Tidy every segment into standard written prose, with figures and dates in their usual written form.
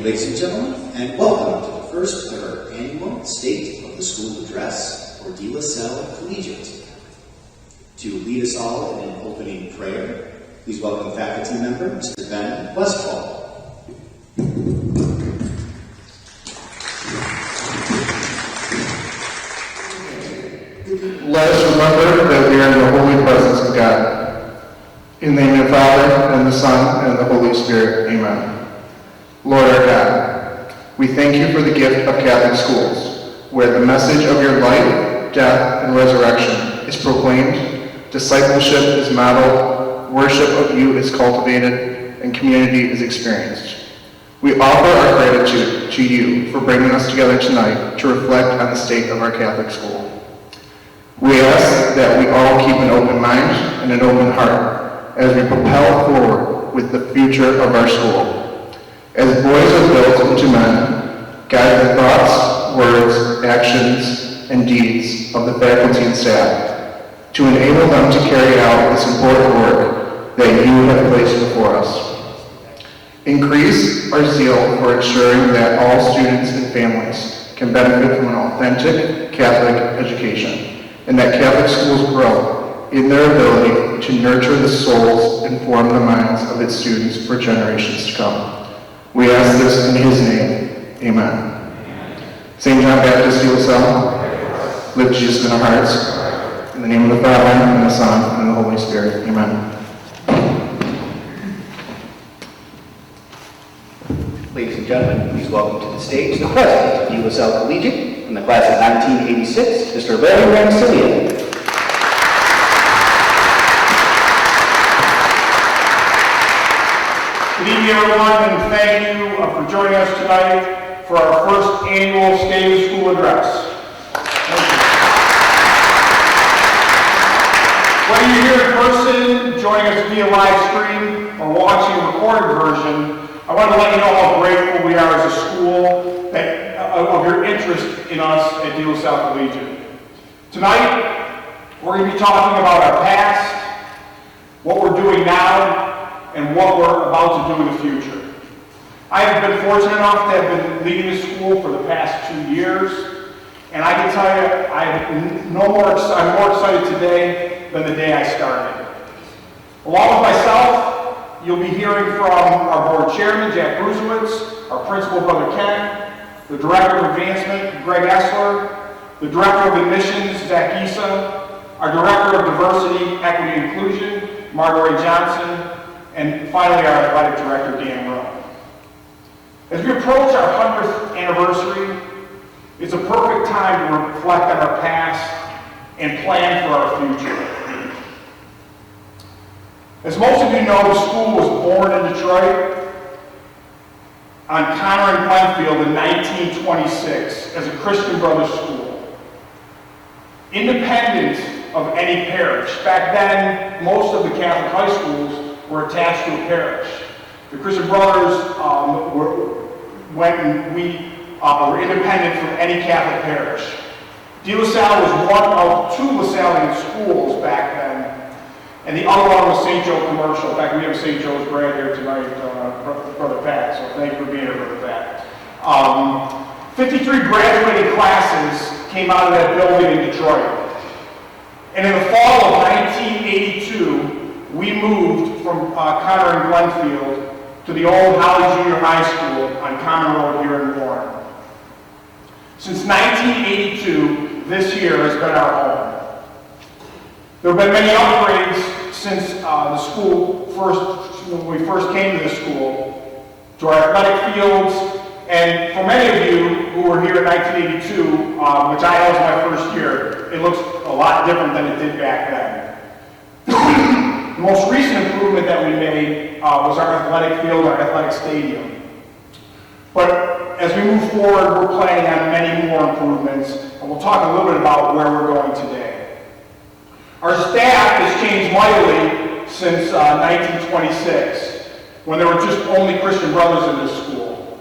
ladies and gentlemen, and welcome to the first ever annual State of the School Address for De La Salle Collegiate. To lead us all in an opening prayer, please welcome faculty member Mr. Ben Westfall. Let us remember that we are in the holy presence of God. In the name of the Father, and the Son, and the Holy Spirit. Amen. Lord our God, we thank you for the gift of Catholic schools, where the message of your life, death, and resurrection is proclaimed, discipleship is modeled, worship of you is cultivated, and community is experienced. We offer our gratitude to you for bringing us together tonight to reflect on the state of our Catholic school. We ask that we all keep an open mind and an open heart as we propel forward with the future of our school. As boys are built into men, guide the thoughts, words, actions, and deeds of the faculty and staff to enable them to carry out this important work that you have placed before us. Increase our zeal for ensuring that all students and families can benefit from an authentic Catholic education, and that Catholic schools grow in their ability to nurture the souls and form the minds of its students for generations to come. We ask this in his name. Amen. St. John Baptist, De La Salle, lift Jesus in our hearts. In the name of the Father, and the Son, and the Holy Spirit. Amen. Ladies and gentlemen, please welcome to the stage the president of De La Salle Collegiate in the class of 1986, Mr. Rancilio. Good evening, everyone, and thank you for joining us tonight for our first annual State of the School Address. Whether you're here in person, joining us via live stream, or watching a recorded version, I want to let you know how grateful we are as a school of your interest in us at De La Salle Collegiate. Tonight, we're going to be talking about our past, what we're doing now, and what we're about to do in the future. I have been fortunate enough to have been leading the school for the past 2 years, and I can tell you I'm more excited today than the day I started. Along with myself, you'll be hearing from our board chairman, Jack Brusewicz, our principal, Brother Ken, the director of advancement, Greg Esler, the director of admissions, Zack, Issa, our director of diversity, equity, and inclusion, Margaret Jackson, and finally our athletic director, Roan. As we approach our 100th anniversary, it's a perfect time to reflect on our past and plan for our future. As most of you know, the school was born in Detroit on Conner and Glenfield in 1926 as a Christian Brothers school. Independent of any parish. Back then, most of the Catholic high schools were attached to a parish. The Christian Brothers were independent from any Catholic parish. De La Salle was one of 2 LaSallian schools back then, and the other one was St. Joe Commercial. In fact, we have St. Joe's grad here tonight, Brother Pat, so thank you for being here, Brother Pat. 53 graduating classes came out of that building in Detroit. And in the fall of 1982, we moved from Conner and Glenfield to the old Holly Junior High School on Common Road here in Warren. Since 1982, this year has been our home. There have been many upgrades since when we first came to the school, to our athletic fields, and for many of you who were here in 1982, which I know was my first year, it looks a lot different than it did back then. The most recent improvement that we made was our athletic field, our athletic stadium. But as we move forward, we're planning on many more improvements, and we'll talk a little bit about where we're going today. Our staff has changed mightily since 1926, when there were just only Christian Brothers in this school.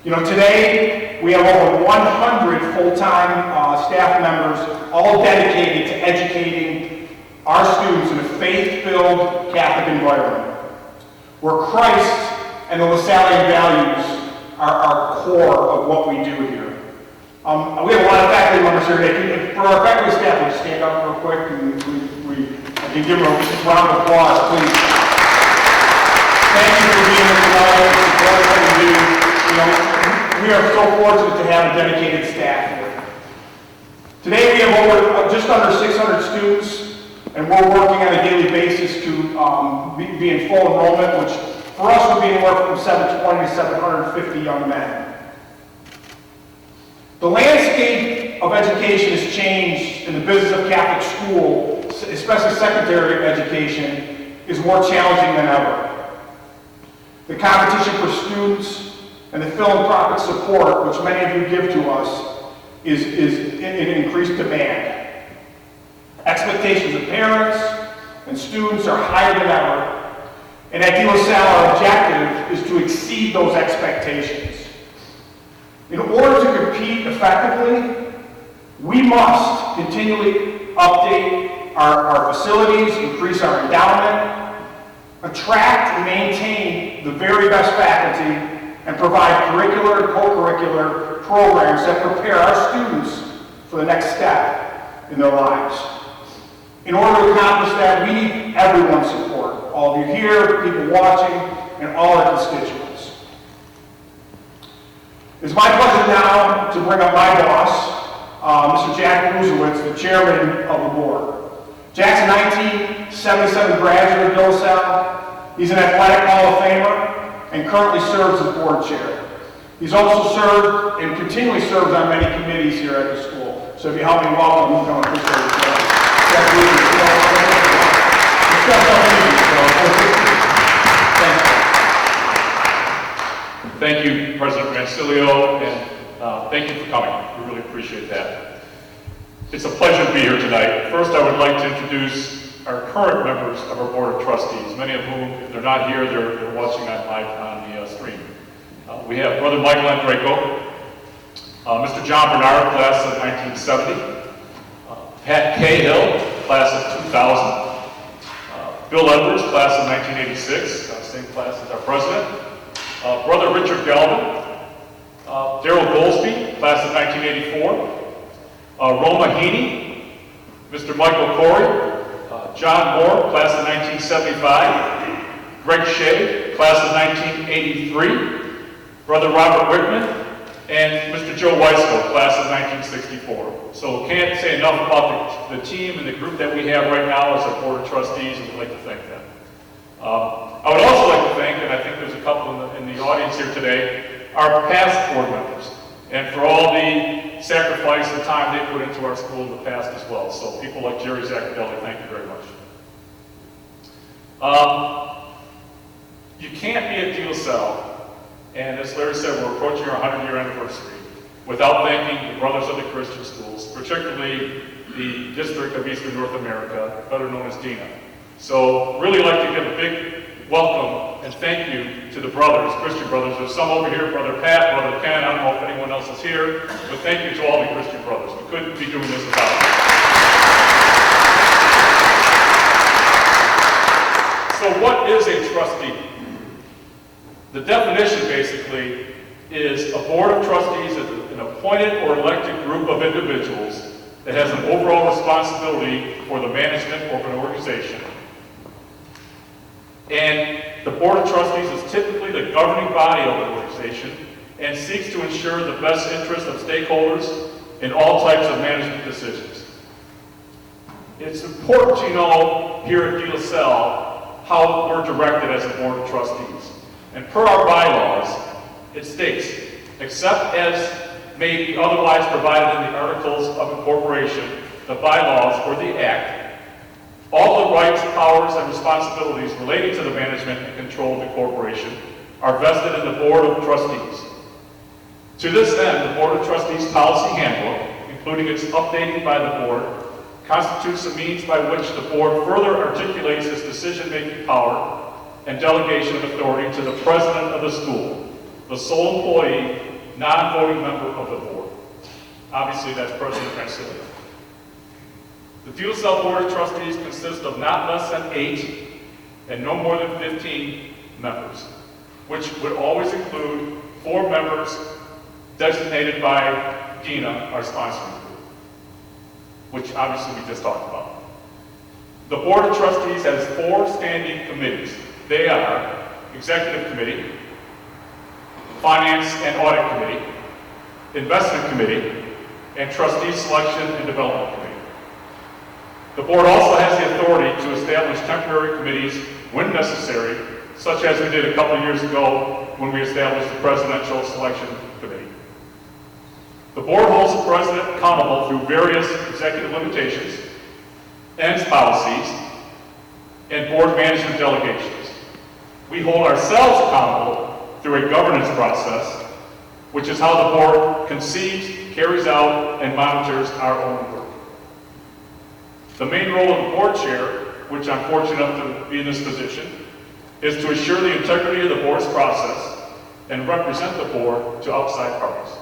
You know, today we have over 100 full-time staff members, all dedicated to educating our students in a faith-filled Catholic environment, where Christ and the LaSallian values are what we do here. We have a lot of faculty members here today. For our faculty staff, would you stand up real quick and I can give them a round of applause, please. Thank you for being here tonight. It's what we do. We are so fortunate to have a dedicated staff here. Today we have just under 600 students, and we're working on a daily basis to be in full enrollment, which for us would be anywhere from 720 to 750 young men. The landscape of education has changed, and the business of Catholic school, especially secondary education, is more challenging than ever. The competition for students and the philanthropic support, which many of you give to us, is in increased demand. Expectations of parents and students are higher than ever, and at De La Salle, our objective is to exceed those expectations. In order to compete effectively, we must continually update our facilities, increase our endowment, attract and maintain the very best faculty, and provide curricular and co-curricular programs that prepare our students for the next step in their lives. In order to accomplish that, we need everyone's support. All of you here, people watching, and all our constituents. It's my pleasure now to bring up my boss, Mr. Jack Brusewicz, the chairman of the board. Jack's a 1977 graduate of De La Salle. He's an athletic Hall of Famer and currently serves as board chair. He's also served and continually serves on many committees here at the school. So if you help me welcome him, I appreciate it. Thank you, President Rancilio, and thank you for coming. We really appreciate that. It's a pleasure to be here tonight. First, I would like to introduce our current members of our Board of Trustees, many of whom, if they're not here, they're watching live on the stream. We have Brother Michael Andreyko, Mr. John Bernard, class of 1970, Pat Cahill, class of 2000, Bill Edwards, class of 1986, same class as our president, Brother Richard Galvin, Daryl Goldsby, class of 1984, Roan Mahaney, Mr. Michael Corey, John Moore, class of 1975, Greg Shea, class of 1983, Brother Robert Whitman, and Mr. Joe Weisco, class of 1964. So can't say enough about the team and the group that we have right now as our Board of Trustees, and we'd like to thank them. I would also like to thank, and I think there's a couple in the audience here today, our past board members, and for all the sacrifice and time they put into our school in the past as well. So people like Jerry Zaccardelli, thank you very much. You can't be at De La Salle, and as Larry said, we're approaching our 100-year anniversary, without thanking the Brothers of the Christian Schools, particularly the District of Eastern North America, better known as DENA. So really like to give a big welcome and thank you to the brothers, Christian brothers. There's some over here, Brother Pat, Brother Ken, I don't know if anyone else is here, but thank you to all the Christian brothers. We couldn't be doing this without you. So what is a trustee? The definition basically is a board of trustees is an appointed or elected group of individuals that has an overall responsibility for the management of an organization. And the Board of Trustees is typically the governing body of the organization and seeks to ensure the best interest of stakeholders in all types of management decisions. It's important to know here at De La Salle how we're directed as a Board of Trustees. And per our bylaws, it states, except as may be otherwise provided in the Articles of Incorporation, the bylaws, or the Act, all the rights, powers, and responsibilities relating to the management and control of the corporation are vested in the Board of Trustees. To this end, the Board of Trustees Policy Handbook, including its updating by the Board, constitutes a means by which the Board further articulates its decision-making power and delegation of authority to the President of the school, the sole employee, non-voting member of the Board. Obviously, that's President Rancilio. The De La Salle Board of Trustees consists of not less than 8 and no more than 15 members, which would always include 4 members designated by Dina, our sponsoring group, which obviously we just talked about. The Board of Trustees has 4 standing committees. They are Executive Committee, Finance and Audit Committee, Investment Committee, and Trustee Selection and Development Committee. The board also has the authority to establish temporary committees when necessary, such as we did a couple of years ago when we established the Presidential Selection Committee. The board holds the president accountable through various executive limitations, ends policies, and board management delegations. We hold ourselves accountable through a governance process, which is how the board conceives, carries out, and monitors our own work. The main role of the board chair, which I'm fortunate enough to be in this position, is to assure the integrity of the board's process and represent the board to outside parties.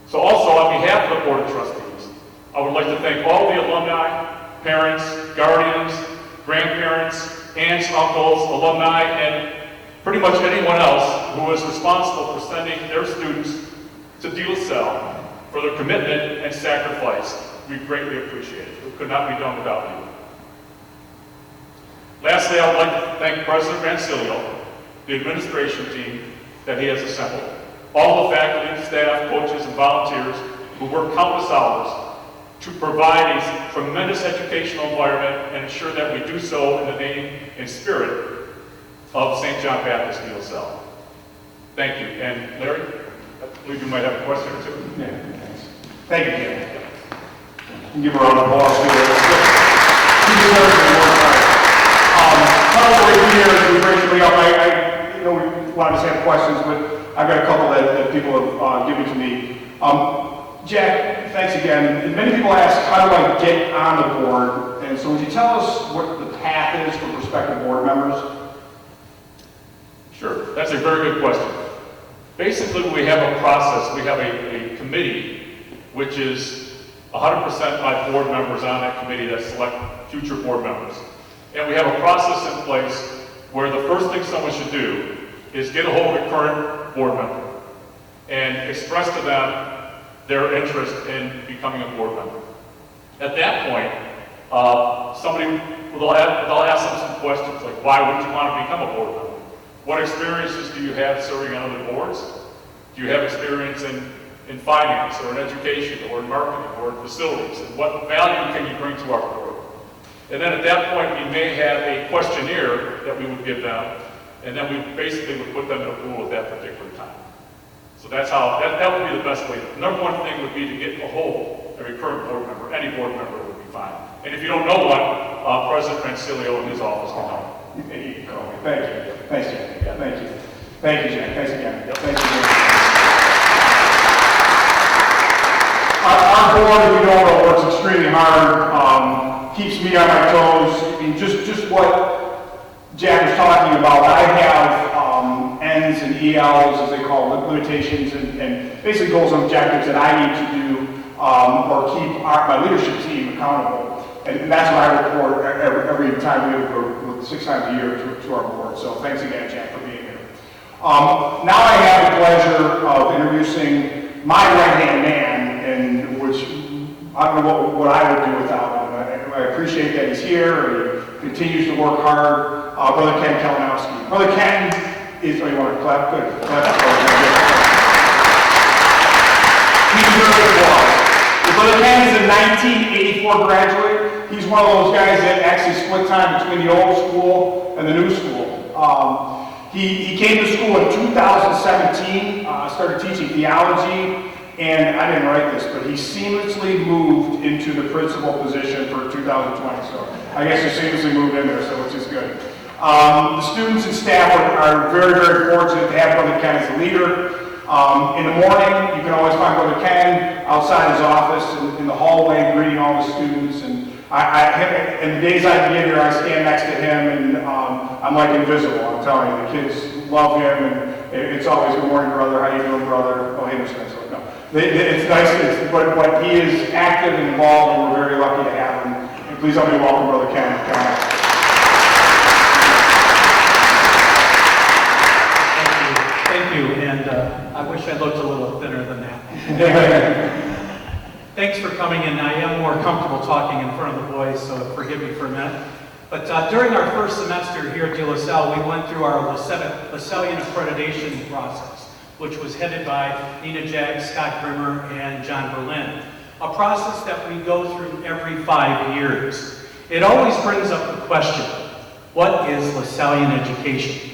So also, on behalf of the Board of Trustees, I would like to thank all the alumni, parents, guardians, grandparents, aunts, uncles, alumni, and pretty much anyone else who is responsible for sending their students to De La Salle for their commitment and sacrifice. We greatly appreciate it. It could not be done without you. Lastly, I would like to thank President Rancilio, the administration team that he has assembled, all the faculty, staff, coaches, and volunteers who work countless hours to provide a tremendous educational environment and ensure that we do so in the name and spirit of St. John Baptist De La Salle. Thank you. And Larry, I believe you might have a question or two. Yeah, thanks. Thank you, Jim. Give her a round of applause to her. She deserves it more time. Probably here, we briefly up. I know we wanted to have questions, but I've got a couple that people have given to me. Jack, thanks again. And many people ask, how do I get on the board? And so would you tell us what the path is for prospective board members? Sure, that's a very good question. Basically, we have a process. We have a committee, which is 100% by board members on that committee that select future board members. And we have a process in place where the first thing someone should do is get a hold of a current board member and express to them their interest in becoming a board member. At that point, they'll ask them some questions like, why would you want to become a board member? What experiences do you have serving on other boards? Do you have experience in finance or in education or in marketing or in facilities? And what value can you bring to our board? And then at that point, we may have a questionnaire that we would give them, and then we basically would put them in a pool at that particular time. So that's how, that would be the best way. The number one thing would be to get a hold of a current board member. Any board member would be fine. And if you don't know one, President Rancilio in his office can help. Thank you. Thanks, Jack. Yeah. Thank you. Thank you, Jack. Thanks again. Yep. Thank you. Our board, if you don't know, works extremely hard, keeps me on my toes. I mean, just what Jack was talking about, I have N's and ELs, as they call it, limitations, and basically goals and objectives that I need to do or keep my leadership team accountable. And that's what I report every time we go 6 times a year to our board. So thanks again, Jack, for being here. Now I have the pleasure of introducing my right-hand man, and which I don't know what I would do without him. I appreciate that he's here. He continues to work hard. Brother Ken Kalanowski. Brother Ken is, oh, you want to clap? Good. He deserves applause. Brother Ken is a 1984 graduate. He's one of those guys that actually split time between the old school and the new school. He came to school in 2017, started teaching theology, and I didn't write this, but he seamlessly moved into the principal position for 2020. So I guess he seamlessly moved in there, so which is good. The students and staff are very, very fortunate to have Brother Ken as a leader. In the morning, you can always find Brother Ken outside his office in the hallway greeting all the students. And in the days I get here, I stand next to him, and I'm like invisible. I'm telling you, the kids love him, and it's always good morning, brother. How you doing, brother? Oh, hey, Mr. Spencer. No, it's nice, but he is active and involved, and we're very lucky to have him. And please help me welcome Brother Ken. Thank you, and and I wish I looked a little thinner than that. Thanks for coming in. I am more comfortable talking in front of the boys, so forgive me for a minute. But during our first semester here at De La Salle, we went through our Lasallian accreditation process, which was headed by Nina Jag, Scott Grimmer, and John Berlin. A process that we go through every 5 years. It always brings up the question, what is Lasallian education?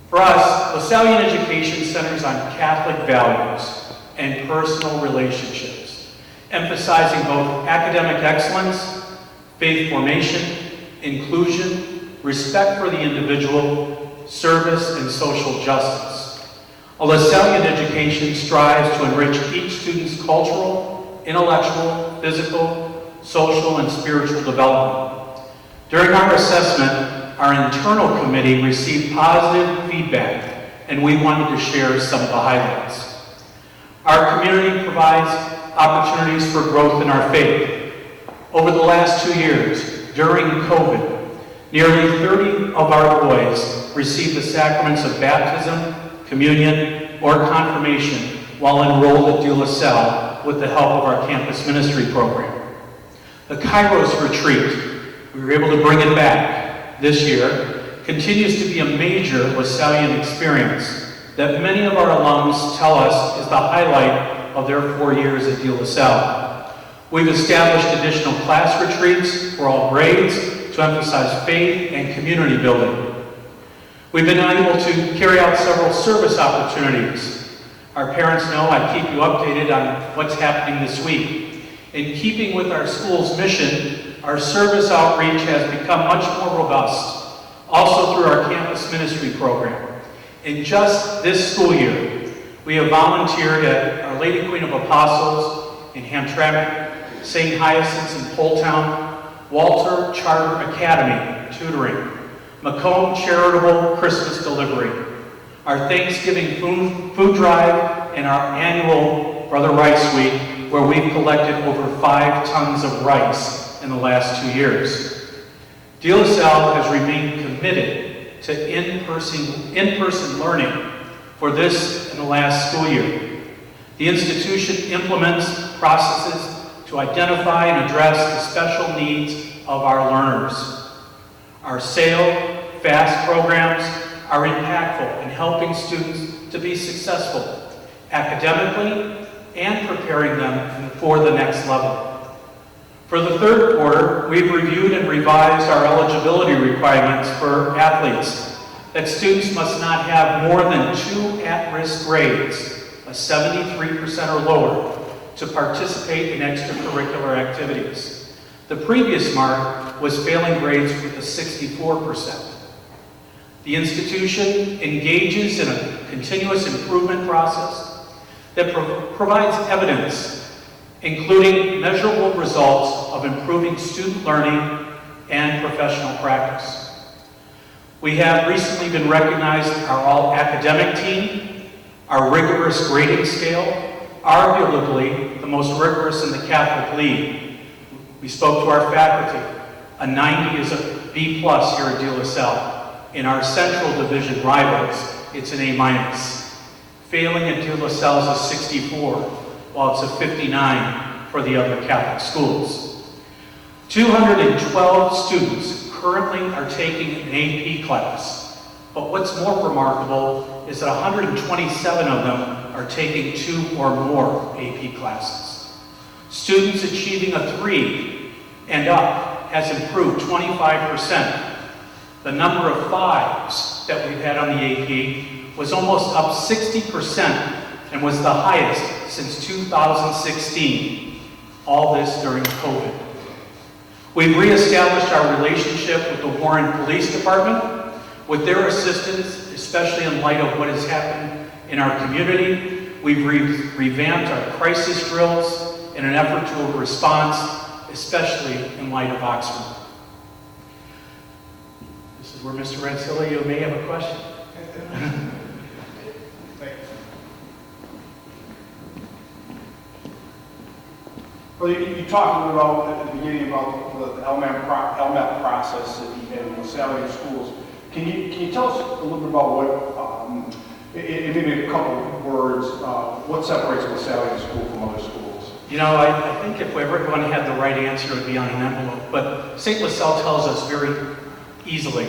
For us, Lasallian education centers on Catholic values and personal relationships, emphasizing both academic excellence, faith formation, inclusion, respect for the individual, service, and social justice. A Lasallian education strives to enrich each student's cultural, intellectual, physical, social, and spiritual development. During our assessment, our internal committee received positive feedback, and we wanted to share some of the highlights. Our community provides opportunities for growth in our faith. Over the last 2 years, during COVID, nearly 30 of our boys received the sacraments of baptism, communion, or confirmation while enrolled at De La Salle with the help of our campus ministry program. The Kairos retreat, we were able to bring it back this year, continues to be a major Lasallian experience that many of our alums tell us is the highlight of their 4 years at De La Salle. We've established additional class retreats for all grades to emphasize faith and community building. We've been able to carry out several service opportunities. Our parents know I keep you updated on what's happening this week. In keeping with our school's mission, our service outreach has become much more robust, also through our campus ministry program. In just this school year, we have volunteered at Our Lady Queen of Apostles in Hamtramck, St. Hyacinth's in Poletown, Walter Charter Academy tutoring, Macomb Charitable Christmas Delivery, our Thanksgiving food drive, and our annual Brother Rice Week, where we've collected over 5 tons of rice in the last 2 years. De La Salle has remained committed to in-person learning for this in the last school year. The institution implements processes to identify and address the special needs of our learners. Our SAIL, FAST programs are impactful in helping students to be successful academically and preparing them for the next level. For the third quarter, we've reviewed and revised our eligibility requirements for athletes, that students must not have more than 2 at-risk grades, a 73% or lower, to participate in extracurricular activities. The previous mark was failing grades with a 64%. The institution engages in a continuous improvement process that provides evidence, including measurable results of improving student learning and professional practice. We have recently been recognized our all-academic team, our rigorous grading scale, arguably the most rigorous in the Catholic League. We spoke to our faculty. A 90 is a B+ here at De La Salle. In our Central Division rivals, it's an A-. Failing at De La Salle is a 64, while it's a 59 for the other Catholic schools. 212 students currently are taking an AP class, but what's more remarkable is that 127 of them are taking 2 or more AP classes. Students achieving a 3 and up has improved 25%. The number of 5s that we've had on the AP was almost up 60% and was the highest since 2016. All this during COVID. We've reestablished our relationship with the Warren Police Department. With their assistance, especially in light of what has happened in our community, we've revamped our crisis drills in an effort to a response, especially in light of Oxford. This is where Mr. Rancilio may have a question. Well, you talked about at the beginning about the LMAP process in Lasallian schools. Can you tell us a little bit about what maybe a couple words, what separates LaSalle School from other schools? You know, I think if everyone had the right answer, it would be on an envelope. But St. LaSalle tells us very easily,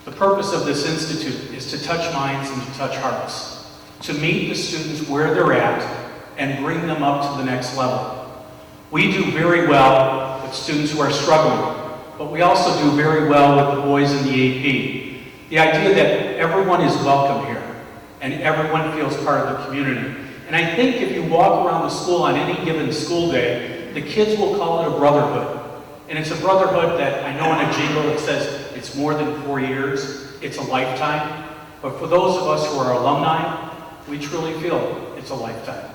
the purpose of this institute is to touch minds and to touch hearts, to meet the students where they're at and bring them up to the next level. We do very well with students who are struggling, but we also do very well with the boys in the AP. The idea that everyone is welcome here and everyone feels part of the community. And I think if you walk around the school on any given school day, the kids will call it a brotherhood. And it's a brotherhood that I know in a jingle it says it's more than 4 years, it's a lifetime. But for those of us who are alumni, we truly feel it's a lifetime.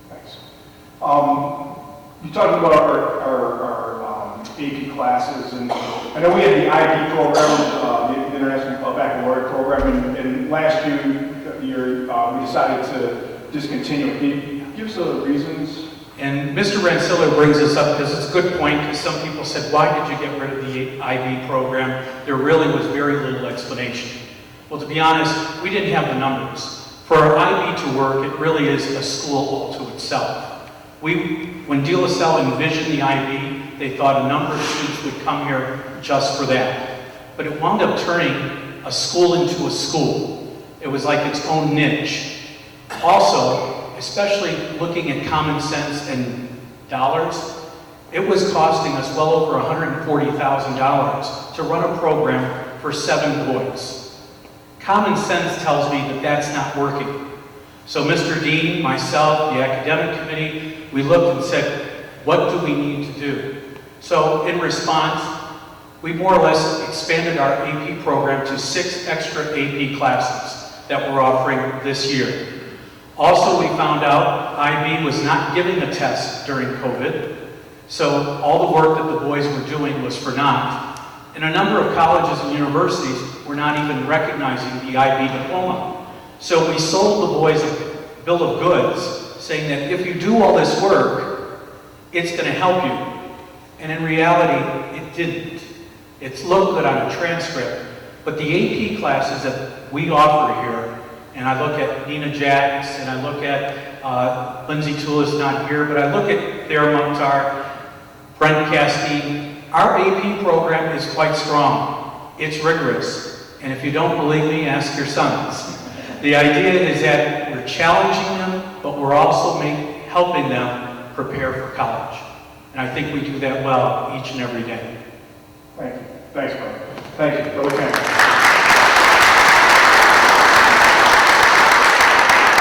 Thanks. You talked about our AP classes, and I know we had the IB program, the International Baccalaureate program, and last year we decided to discontinue. Can you give us the reasons? And Mr. Rancilio brings this up because it's a good point, because some people said, why did you get rid of the IB program? There really was very little explanation. Well, to be honest, we didn't have the numbers. For our IB to work, it really is a school all to itself. When De La Salle envisioned the IB, they thought a number of students would come here just for that. But it wound up turning a school into a school. It was like its own niche. Also, especially looking at common sense and dollars, it was costing us well over $140,000 to run a program for 7 boys. Common sense tells me that that's not working. So Mr. Dean, myself, the academic committee, we looked and said, what do we need to do? So in response, we more or less expanded our AP program to 6 extra AP classes that we're offering this year. Also, we found out IB was not giving a test during COVID, so all the work that the boys were doing was for naught. And a number of colleges and universities were not even recognizing the IB diploma. So we sold the boys a bill of goods saying that if you do all this work, it's going to help you. And in reality, it didn't. It's looked good on a transcript, but the AP classes that we offer here, and I look at Nina Jacks, and I look at Lindsay Toulis not here, but I look at Thayer Mukhtar, Brent Castine. Our AP program is quite strong. It's rigorous. And if you don't believe me, ask your sons. The idea is that we're challenging them, but we're also helping them prepare for college. And I think we do that well each and every day. Thank you. Thanks, Brother. Thank you. Brother Ken.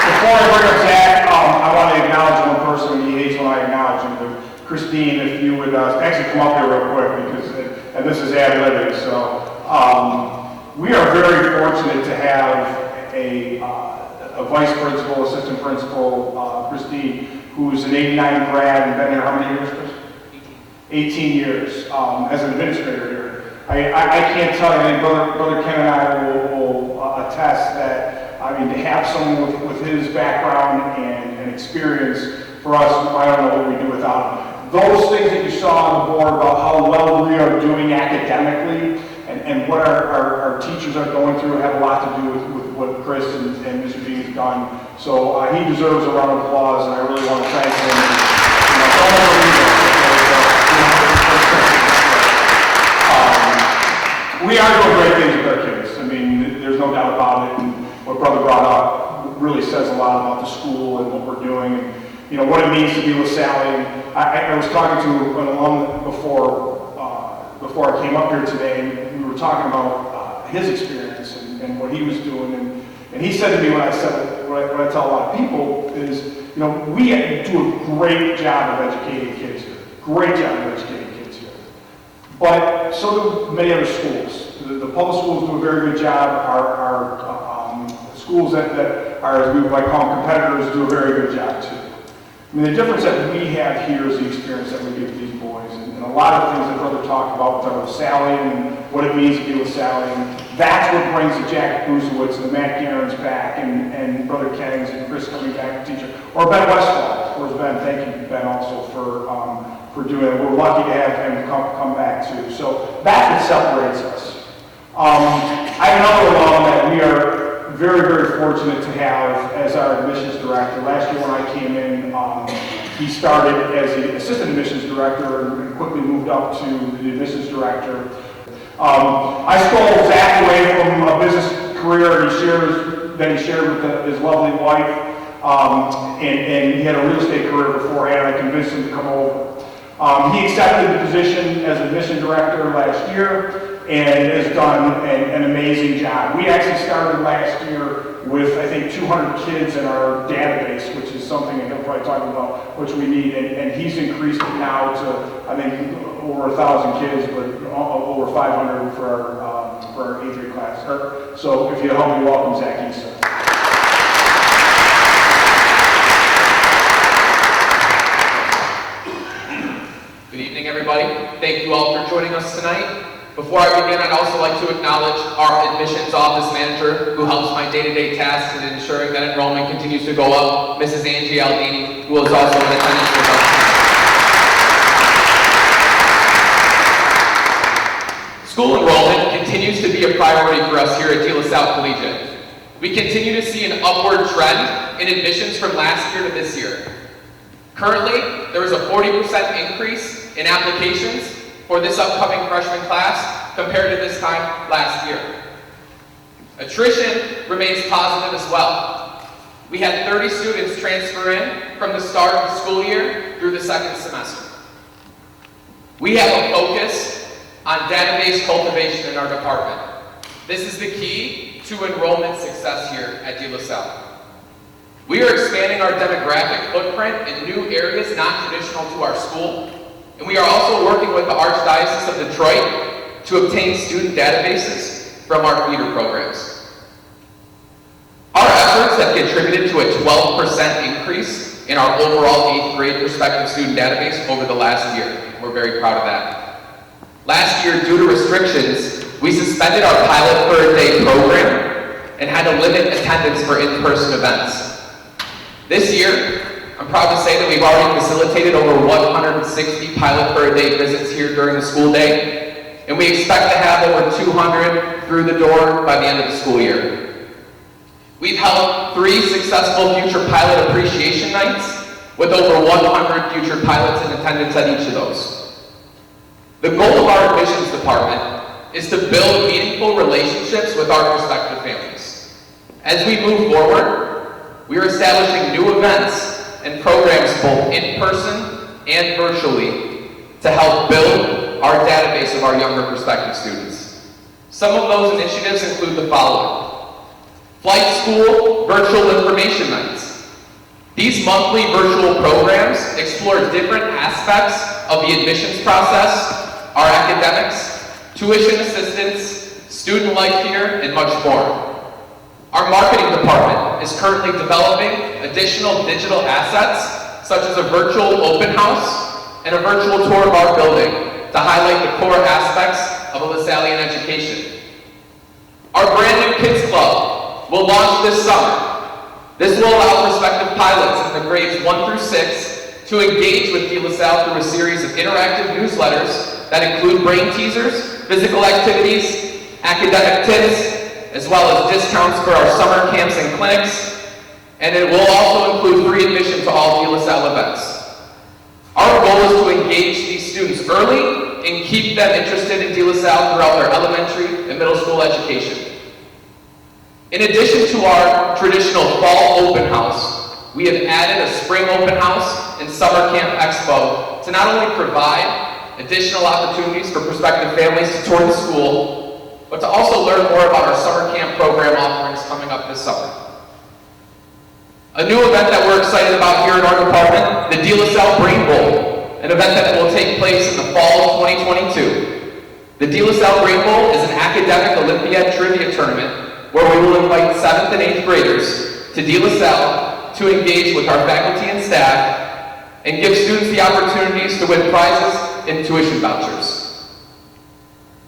Before I bring up Zack, I want to acknowledge one person. He hates when I acknowledge him. But Christine, if you would actually come up here real quick, because and this is ad-libbing. So we are very fortunate to have a vice principal, assistant principal, Christine, who's an 89 grad and been here how many years, Chris? 18 years as an administrator here. I can't tell you, I think Brother Ken and I will attest that, I mean, to have someone with his background and experience, for us, I don't know what we do without him. Those things that you saw on the board about how well we are doing academically and what our teachers are going through have a lot to do with what Chris and Mr. Dean have done. So he deserves a round of applause, and I really want to thank him. We are doing great things with our kids. I mean, there's no doubt about it. And what Brother brought up really says a lot about the school and what we're doing, and you know what it means to be LaSalle. I was talking to an alum before I came up here today, and we were talking about his experience and what he was doing, and he said to me what I tell a lot of people is, you know, we do a great job of educating kids here. Great job of educating kids here. But so do many other schools. The public schools do a very good job. Our schools that are, as we might call them, competitors, do a very good job too. I mean, the difference that we have here is the experience that we give these boys, and a lot of things that Brother talked about with our LaSalle and what it means to be LaSalle. And that's what brings the Jack Brusewicz and the Matt Garens back, and Brother Kengs and Chris coming back to teacher, or Ben Westfall. Of course, Ben, thank you, Ben, also for doing it. We're lucky to have him come back too. So that's what separates us. I have another alum that we are very, very fortunate to have as our admissions director. Last year when I came in, he started as the assistant admissions director and quickly moved up to the admissions director. I stole Zack away from a business career that he shared with his lovely wife, and he had a real estate career beforehand. I convinced him to come over. He accepted the position as admission director last year and has done an amazing job. We actually started last year with, I think, 200 kids in our database, which is something that he'll probably talk about, which we need, and he's increased it now to, I think, over 1,000 kids, but over 500 for our 8th grade class. So if you'll help me welcome Zack Issa. Good evening, everybody. Thank you all for joining us tonight. Before I begin, I'd also like to acknowledge our admissions office manager who helps my day-to-day tasks in ensuring that enrollment continues to go up, Mrs. Angie Aldini, who is also in attendance with us tonight. School enrollment continues to be a priority for us here at De La Salle Collegiate. We continue to see an upward trend in admissions from last year to this year. Currently, there is a 40% increase in applications for this upcoming freshman class compared to this time last year. Attrition remains positive as well. We had 30 students transfer in from the start of the school year through the second semester. We have a focus on database cultivation in our department. This is the key to enrollment success here at De La Salle. We are expanding our demographic footprint in new areas not traditional to our school, and we are also working with the Archdiocese of Detroit to obtain student databases from our feeder programs. Our efforts have contributed to a 12% increase in our overall 8th grade prospective student database over the last year. We're very proud of that. Last year, due to restrictions, we suspended our pilot for a day program and had to limit attendance for in-person events. This year, I'm proud to say that we've already facilitated over 160 pilot per day visits here during the school day, and we expect to have over 200 through the door by the end of the school year. We've held 3 successful future pilot appreciation nights with over 100 future pilots in attendance at each of those. The goal of our admissions department is to build meaningful relationships with our prospective families. As we move forward, we are establishing new events and programs both in person and virtually to help build our database of our younger prospective students. Some of those initiatives include the following. Flight School Virtual Information Nights. These monthly virtual programs explore different aspects of the admissions process, our academics, tuition assistance, student life here, and much more. Our marketing department is currently developing additional digital assets, such as a virtual open house and a virtual tour of our building to highlight the core aspects of a LaSallian education. Our brand new Kids Club will launch this summer. This will allow prospective pilots in the grades 1 through 6 to engage with De La Salle through a series of interactive newsletters that include brain teasers, physical activities, academic tips, as well as discounts for our summer camps and clinics, and it will also include free admission to all De La Salle events. Our goal is to engage these students early and keep them interested in De La Salle throughout their elementary and middle school education. In addition to our traditional fall open house, we have added a spring open house and summer camp expo to not only provide additional opportunities for prospective families to tour the school, but to also learn more about our summer camp program offerings coming up this summer. A new event that we're excited about here in our department, the De La Salle Brain Bowl, an event that will take place in the fall of 2022. The De La Salle Brain Bowl is an academic Olympiad trivia tournament where we will invite 7th and 8th graders to De La Salle to engage with our faculty and staff and give students the opportunities to win prizes and tuition vouchers.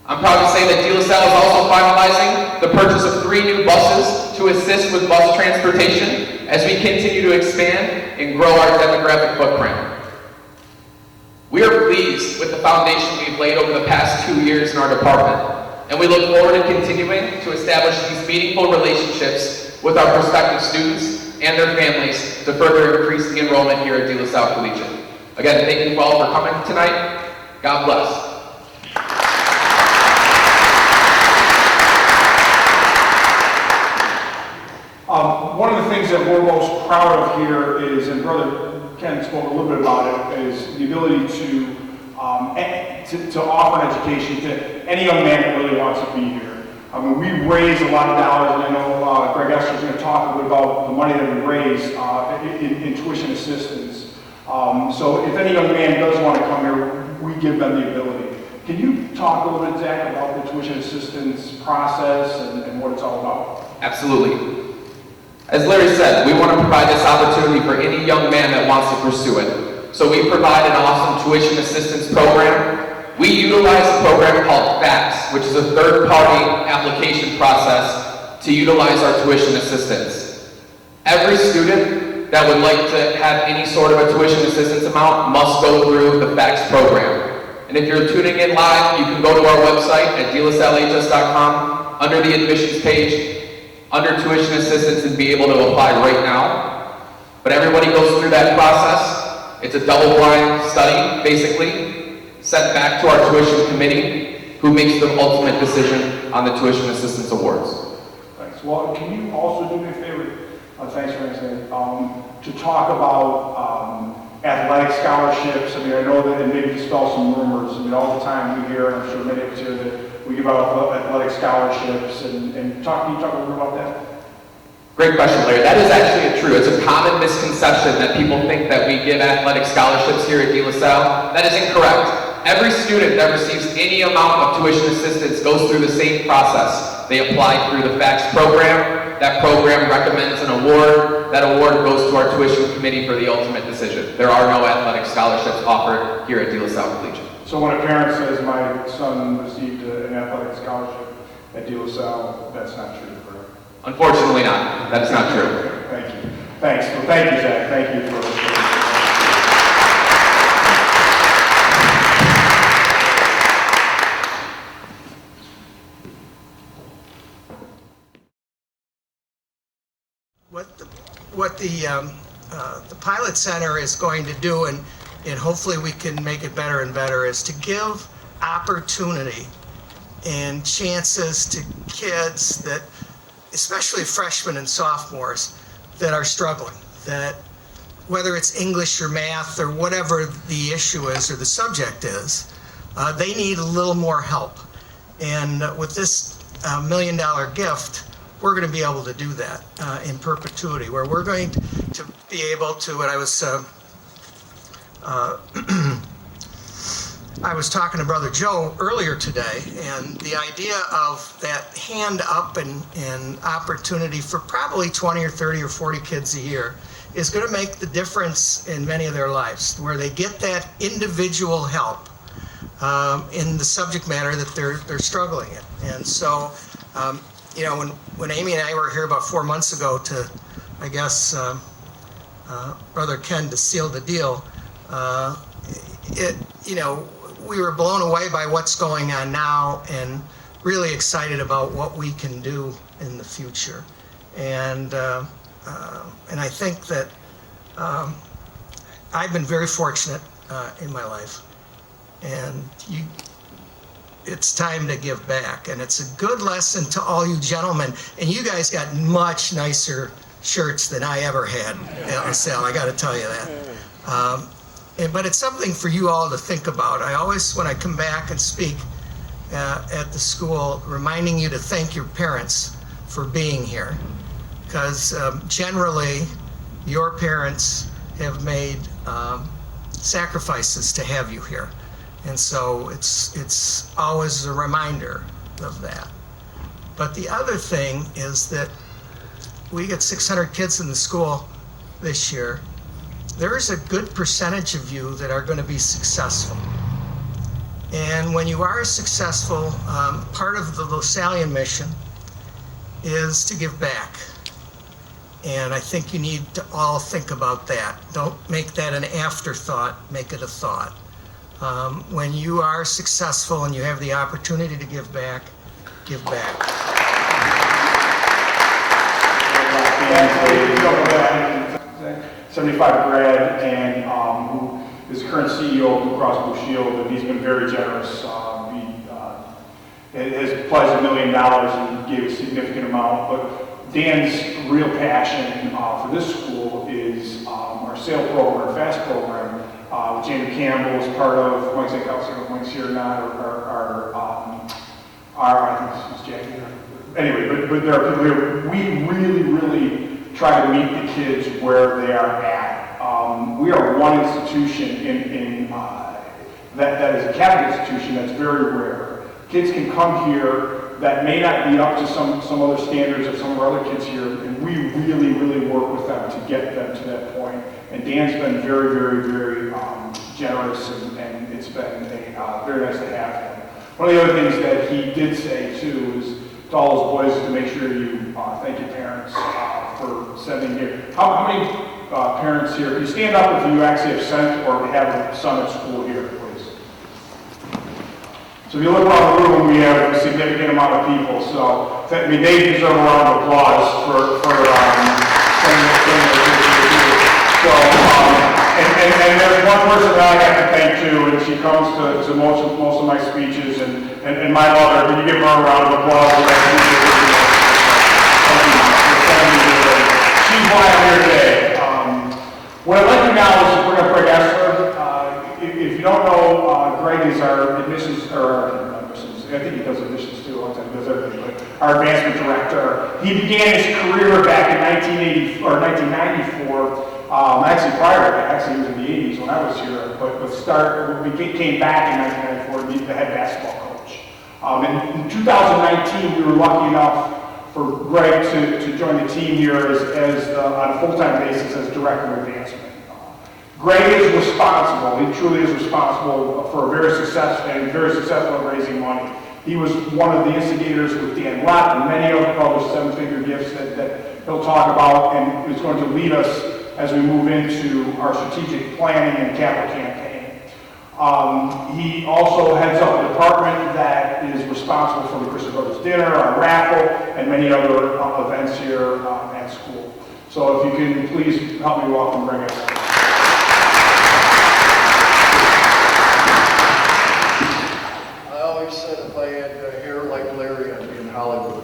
I'm proud to say that De La Salle is also finalizing the purchase of 3 new buses to assist with bus transportation as we continue to expand and grow our demographic footprint. We are pleased with the foundation we've laid over the past 2 years in our department, and we look forward to continuing to establish these meaningful relationships with our prospective students and their families to further increase the enrollment here at De La Salle Collegiate. Again, thank you all for coming tonight. God bless. One of the things that we're most proud of here is, and Brother Ken spoke a little bit about it, is the ability to offer an education to any young man that really wants to be here. I mean, we raise a lot of dollars, and I know Greg Esler is going to talk a bit about the money that we raise in tuition assistance. So if any young man does want to come here, we give them the ability. Can you talk a little bit, Zack, about the tuition assistance process and what it's all about? Absolutely. As Larry said, we want to provide this opportunity for any young man that wants to pursue it. So we provide an awesome tuition assistance program. We utilize a program called FACTS, which is a third-party application process to utilize our tuition assistance. Every student that would like to have any sort of a tuition assistance amount must go through the FACTS program. And if you're tuning in live, you can go to our website at delasalehs.com under the admissions page, under tuition assistance, and be able to apply right now. But everybody goes through that process. It's a double-blind study, basically, sent back to our tuition committee, who makes the ultimate decision on the tuition assistance awards. Thanks. Well, can you also do me a favor? Thanks for answering. To talk about athletic scholarships. I mean, I know that, and maybe dispel some rumors. I mean, all the time we hear, and I'm sure many of us hear, that we give out athletic scholarships, and can you talk a little bit about that? Great question, Larry. That is actually true. It's a common misconception that people think that we give athletic scholarships here at De La Salle. That is incorrect. Every student that receives any amount of tuition assistance goes through the same process. They apply through the FACTS program. That program recommends an award. That award goes to our tuition committee for the ultimate decision. There are no athletic scholarships offered here at De La Salle Collegiate. So when a parent says my son received an athletic scholarship at De La Salle, that's not true, correct? Unfortunately not. That is not true. Thank you. Thanks. Well, thank you, Zack. Thank you for what the Pilot Center is going to do, and hopefully we can make it better and better, is to give opportunity and chances to kids that, especially freshmen and sophomores, that are struggling, that whether it's English or math or whatever the issue is or the subject is, they need a little more help. And with this $1 million gift, we're going to be able to do that in perpetuity, where we're going to be able to, and I was talking to Brother Joe earlier today, and the idea of that hand up and opportunity for probably 20 or 30 or 40 kids a year is going to make the difference in many of their lives, where they get that individual help in the subject matter that they're struggling in. And so, you know, when Amy and I were here about 4 months ago to, I guess, Brother Ken to seal the deal, you know, we were blown away by what's going on now and really excited about what we can do in the future. And I think that I've been very fortunate in my life, and it's time to give back. And it's a good lesson to all you gentlemen. And you guys got much nicer shirts than I ever had, Sal, I got to tell you that. But it's something for you all to think about. I always, when I come back and speak at the school, reminding you to thank your parents for being here. Because generally, your parents have made sacrifices to have you here. And so it's always a reminder of that. But the other thing is that we get 600 kids in the school this year. There is a good percentage of you that are going to be successful. And when you are successful, part of the LaSallian mission is to give back. And I think you need to all think about that. Don't make that an afterthought, make it a thought. When you are successful and you have the opportunity to give back, give back. and 75 grad, and who is the current CEO of Blue Cross Blue Shield, and he's been very generous. He has pledged $1 million and gave a significant amount, but Dan's real passion for this school is our SAIL program, our FAST program, which Andrew Campbell is part of. Mike's here or not, I think it's Jackie. Anyway, but there are people here. We really try to meet the kids where they are at. We are one institution that is a Catholic institution that's very rare. Kids can come here that may not be up to some other standards of some of our other kids here, and we really work with them to get them to that point. And Dan's been very generous, and it's been very nice to have him. One of the other things that he did say too is to all his boys to make sure you thank your parents for sending here. How many parents here, can you stand up if you actually have sent or have a son at school here, please? So if you look around the room, we have a significant amount of people. So they deserve a round of applause for sending their kids here. And there's one person that I have to thank too, and she comes to most of my speeches, and my mother. Can you give her a round of applause for that? She's why I'm here today. What I'd like to do now is we're going to bring Esler. If you don't know, Greg is our admissions, I think he does admissions too, a long time he does everything, but our advancement director. He began his career back in 1994. Actually prior to that, actually he was in the 80s when I was here, but we came back in 1994 to be the head basketball coach. In 2019, we were lucky enough for Greg to join the team here as on a full-time basis as director of advancement. Greg is responsible, he truly is responsible for very successful at raising money. He was one of the instigators with Dan Lott and many other seven-figure gifts that he'll talk about, and is going to lead us as we move into our strategic planning and capital campaign. He also heads up a department that is responsible for the Christian Brothers Dinner, our raffle, and many other events here at school. So if you can please help me welcome Greg Esler. I always said if I had hair like Larry, I'd be in Hollywood.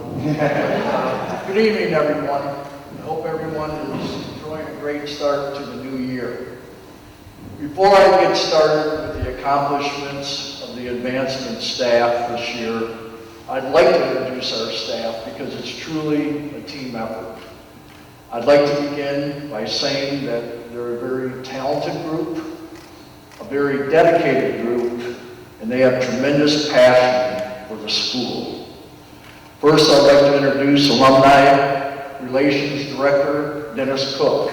Good evening, everyone. I hope everyone is enjoying a great start to the new year. Before I get started with the accomplishments of the advancement staff this year, I'd like to introduce our staff because it's truly a team effort. I'd like to begin by saying that they're a very talented group, a very dedicated group, and they have tremendous passion for the school. First, I'd like to introduce Alumni Relations Director, Dennis Cook.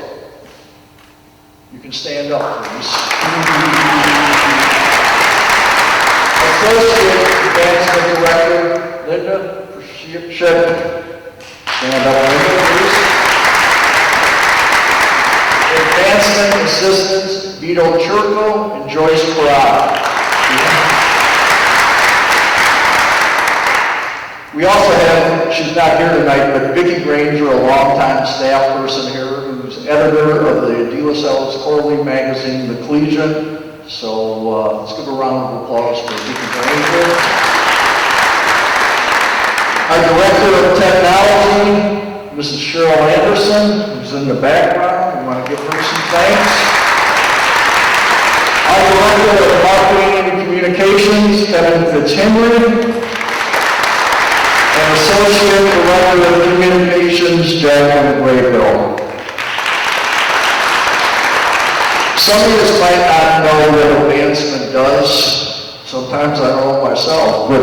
You can stand up, please. Associate Advancement Director, Linda Shevnik. Stand up, Linda, please. Advancement Assistants, Vito Churko and Joyce Parada. We also have, she's not here tonight, but Vicki Granger, a longtime staff person here, who's editor of the De La Salle's quarterly magazine, The Collegian. So let's give a round of applause for Vicki Granger. Our Director of Technology, Mrs. Cheryl Anderson, who's in the background. We want to give her some thanks. Our Director of Marketing and Communications, Kevin Fitzhenry. And Associate Director of Communications, Jacqueline Graybill. Some of you might not know what advancement does. Sometimes I don't know myself, but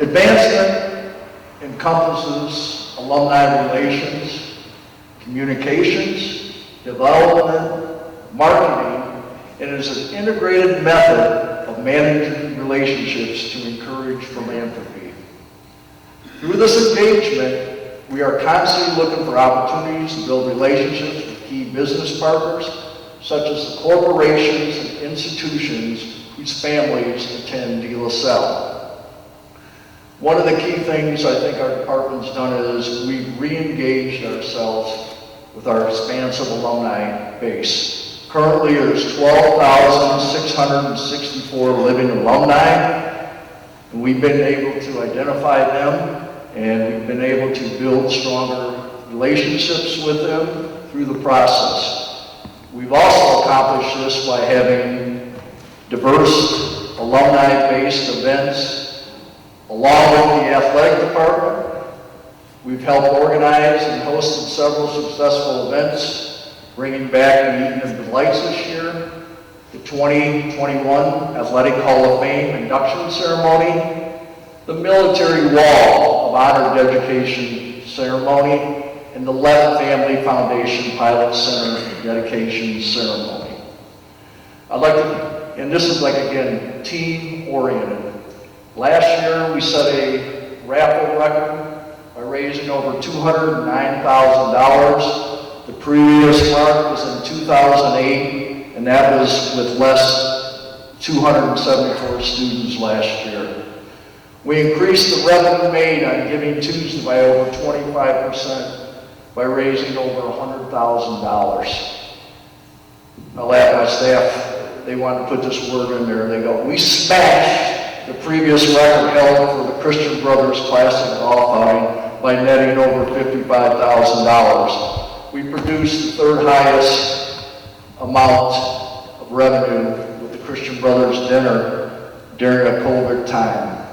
advancement encompasses alumni relations, communications, development, marketing, and is an integrated method of managing relationships to encourage philanthropy. Through this engagement, we are constantly looking for opportunities to build relationships with key business partners, such as the corporations and institutions whose families attend De La Salle. One of the key things I think our department's done is we've re-engaged ourselves with our expansive alumni base. Currently, there's 12,664 living alumni, and we've been able to identify them, and we've been able to build stronger relationships with them through the process. We've also accomplished this by having diverse alumni-based events along with the athletic department. We've helped organize and hosted several successful events, bringing back the Eaton of Delights this year, the 2021 Athletic Hall of Fame induction ceremony, the Military Wall of Honor dedication ceremony, and the Levitt Family Foundation Pilot Center dedication ceremony. I'd like to, and this is like, again, team-oriented. Last year, we set a raffle record by raising over $209,000. The previous mark was in 2008, and that was with less 274 students last year. We increased the revenue made on Giving Tuesday by over 25% by raising over $100,000. I'll ask my staff, they want to put this word in there, they go, we smashed the previous record held for the Christian Brothers Classic Golf outing by netting over $55,000. We produced the third highest amount of revenue with the Christian Brothers dinner during a COVID time.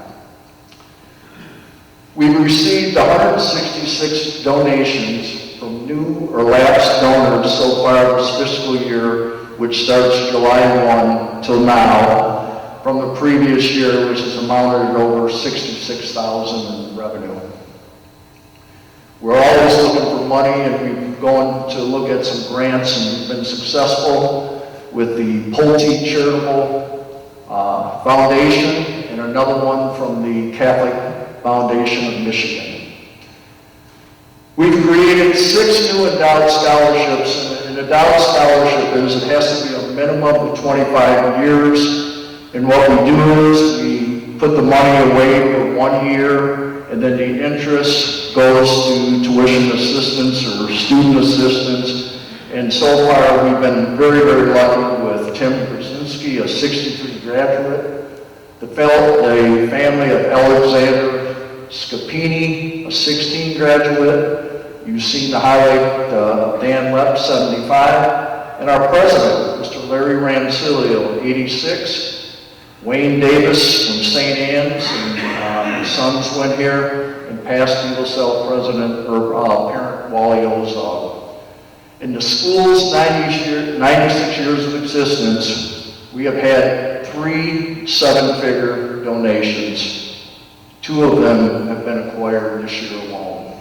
We've received 166 donations from new or lapsed donors so far this fiscal year, which starts July 1 till now, from the previous year, which has amounted to over $66,000 in revenue. We're always looking for money, and we've gone to look at some grants, and we've been successful with the Pulte Charitable Foundation and another one from the Catholic Foundation of Michigan. We've created 6 new endowed scholarships, and an endowed scholarship is it has to be a minimum of 25 years. And what we do is we put the money away for 1 year, and then the interest goes to tuition assistance or student assistance. And so far, we've been very, very lucky with Tim Brusewicz, a 63 graduate, the family of Alexander Scapini, a 16 graduate. You've seen the highlight of Dan Lepp, 75, and our president, Mr. Larry Rancilio, 86. Wayne Davis from St. Anne's, and his sons went here, and past DeLaSalle president, or parent Wally Ozog. In the school's 96 years of existence, we have had 3 7-figure donations. 2 of them have been acquired this year alone.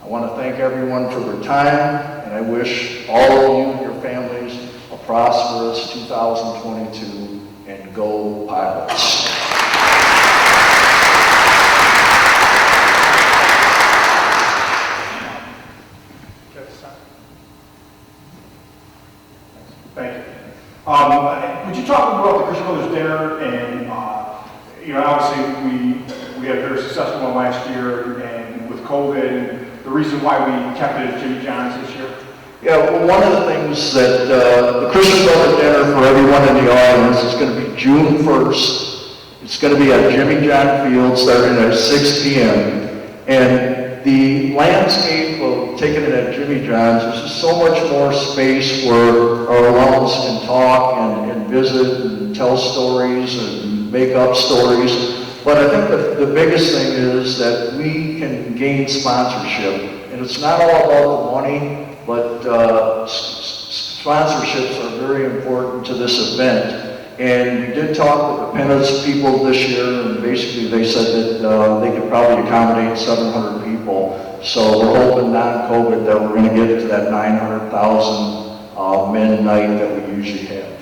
I want to thank everyone for their time, and I wish all of you and your families a prosperous 2022. And go Pilots. Thank you. Would you talk about the Christian Brothers dinner? And obviously we had a very successful one last year, and with COVID, and the reason why we kept it at Jimmy John's this year. Yeah, well, one of the things that the Christian Brother dinner for everyone in the audience is going to be June 1st. It's going to be at Jimmy John Field starting at 6 p.m. And the landscape of taking it at Jimmy John's, there's just so much more space where our alums can talk and visit and tell stories and make up stories. But I think the biggest thing is that we can gain sponsorship. And it's not all about the money, but sponsorships are very important to this event. And we did talk with the Penna's people this year, and basically they said that they could probably accommodate 700 people. So we're hoping non-COVID that we're going to get to that 900,000 men night that we usually have.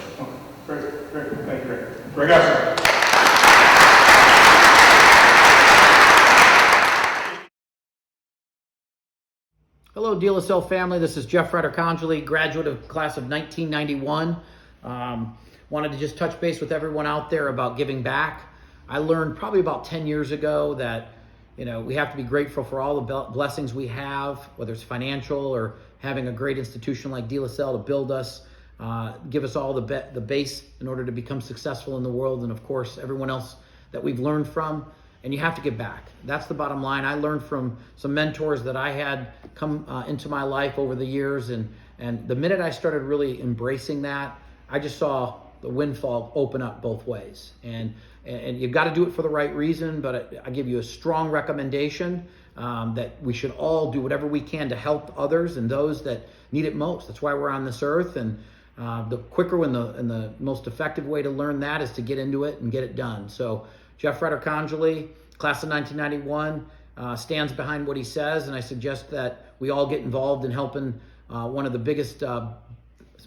Okay, great, thank you, Greg Esler. Hello, DeLaSalle family. This is Jeff Frederick-Conjoli, graduate of class of 1991. Wanted to just touch base with everyone out there about giving back. I learned probably about 10 years ago that, we have to be grateful for all the blessings we have, whether it's financial or having a great institution like De La Salle to build us, give us all the base in order to become successful in the world, and of course, everyone else that we've learned from. And you have to give back. That's the bottom line. I learned from some mentors that I had come into my life over the years, and the minute I started really embracing that, I just saw the windfall open up both ways. And you've got to do it for the right reason, but I give you a strong recommendation that we should all do whatever we can to help others and those that need it most. That's why we're on this earth, and the quicker and the most effective way to learn that is to get into it and get it done. So Jeff Frederick-Congeli, class of 1991, stands behind what he says, and I suggest that we all get involved in helping one of the biggest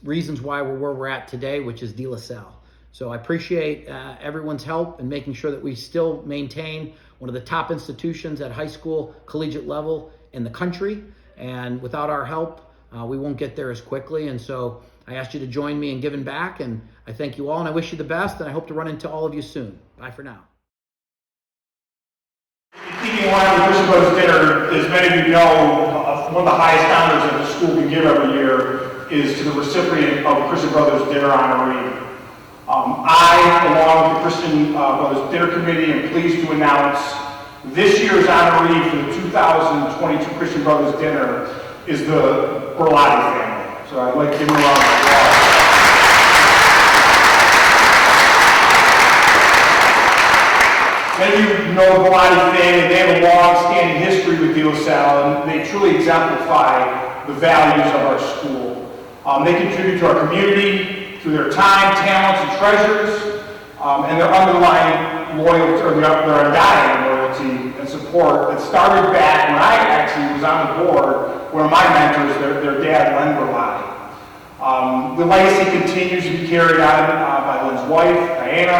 reasons why we're where we're at today, which is De La Salle. So I appreciate everyone's help in making sure that we still maintain one of the top institutions at high school, collegiate level in the country. And without our help, we won't get there as quickly. And so I asked you to join me in giving back, and I thank you all, and I wish you the best, and I hope to run into all of you soon. Bye for now. Keeping line with Christian Brothers Dinner, as many of you know, one of the highest honors that the school can give every year is to the recipient of the Christian Brothers Dinner honoree. I, along with the Christian Brothers Dinner Committee, am pleased to announce this year's honoree for the 2022 Christian Brothers Dinner is the Berlotti family. So I'd like to give them a round of applause. Many of you know the Berlotti family. They have a long-standing history with De La Salle, and they truly exemplify the values of our school. They contribute to our community through their time, talents, and treasures, and their underlying loyalty, or their undying loyalty and support that started back when I actually was on the board. One of my mentors, their dad, Len Berlotti. The legacy continues to be carried on by Len's wife, Diana,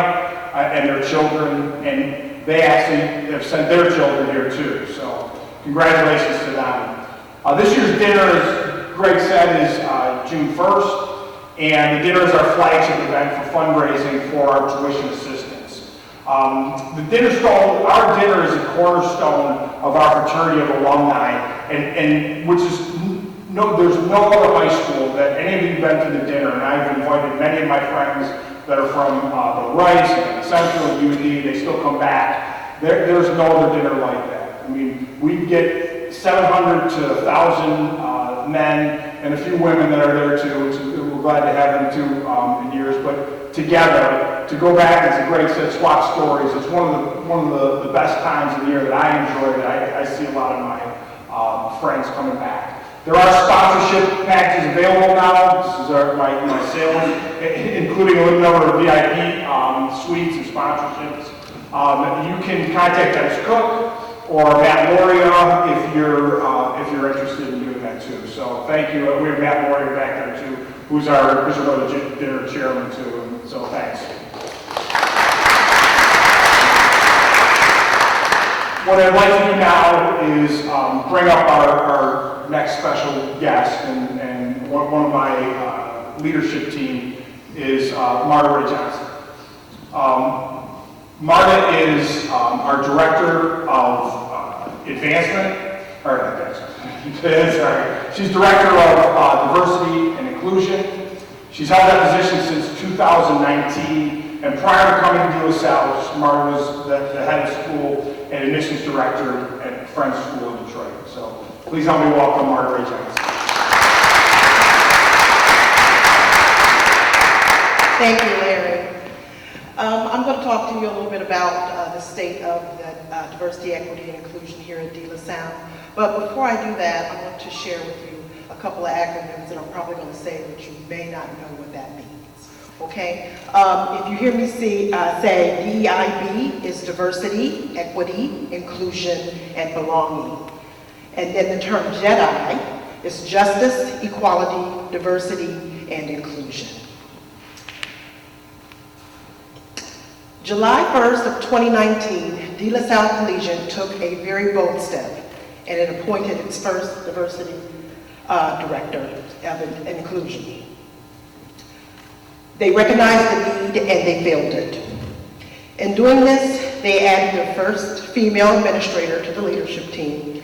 and their children, and they actually have sent their children here too. So congratulations to them. This year's dinner, as Greg said, is June 1st. And the dinner is our flagship event for fundraising for our tuition assistance. Our dinner is a cornerstone of our fraternity of alumni, and which is there's no other high school that any of you have been to the dinner, and I've invited many of my friends that are from the Rice and Central and UD. They still come back. There's no other dinner like that. I mean, we get 700 to 1,000 men and a few women that are there too. We're glad to have them too in years, but together to go back, as Greg said, swap stories. It's one of the best times of the year that I enjoy. That I see a lot of my friends coming back. There are sponsorship packages available now. This is my sales, including a little number of VIP suites and sponsorships. You can contact Dennis Cook or Matt Loria if you're interested in doing that too. So thank you. We have Matt Loria back there too, who's our Christian Brothers Dinner chairman too. So thanks. What I'd like to do now is bring up our next special guest, and one of my leadership team is Margaret Jackson. Marta is our director of advancement, or not advancement, sorry. She's director of diversity and inclusion. She's held that position since 2019, and prior to coming to De La Salle, Marta was the head of school and admissions director at Friends School in Detroit. So please help me welcome Margaret Jackson. Thank you, Larry. I'm going to talk to you a little bit about the state of diversity, equity, and inclusion here at De La Salle. But before I do that, I want to share with you a couple of acronyms that I'm probably going to say that you may not know what that means. Okay? If you hear me say DEIB is diversity, equity, inclusion, and belonging. And then the term JEDI is justice, equality, diversity, and inclusion. July 1st of 2019, De La Salle Collegiate took a very bold step, and it appointed its first diversity director of inclusion. They recognized the need and they filled it. In doing this, they added their first female administrator to the leadership team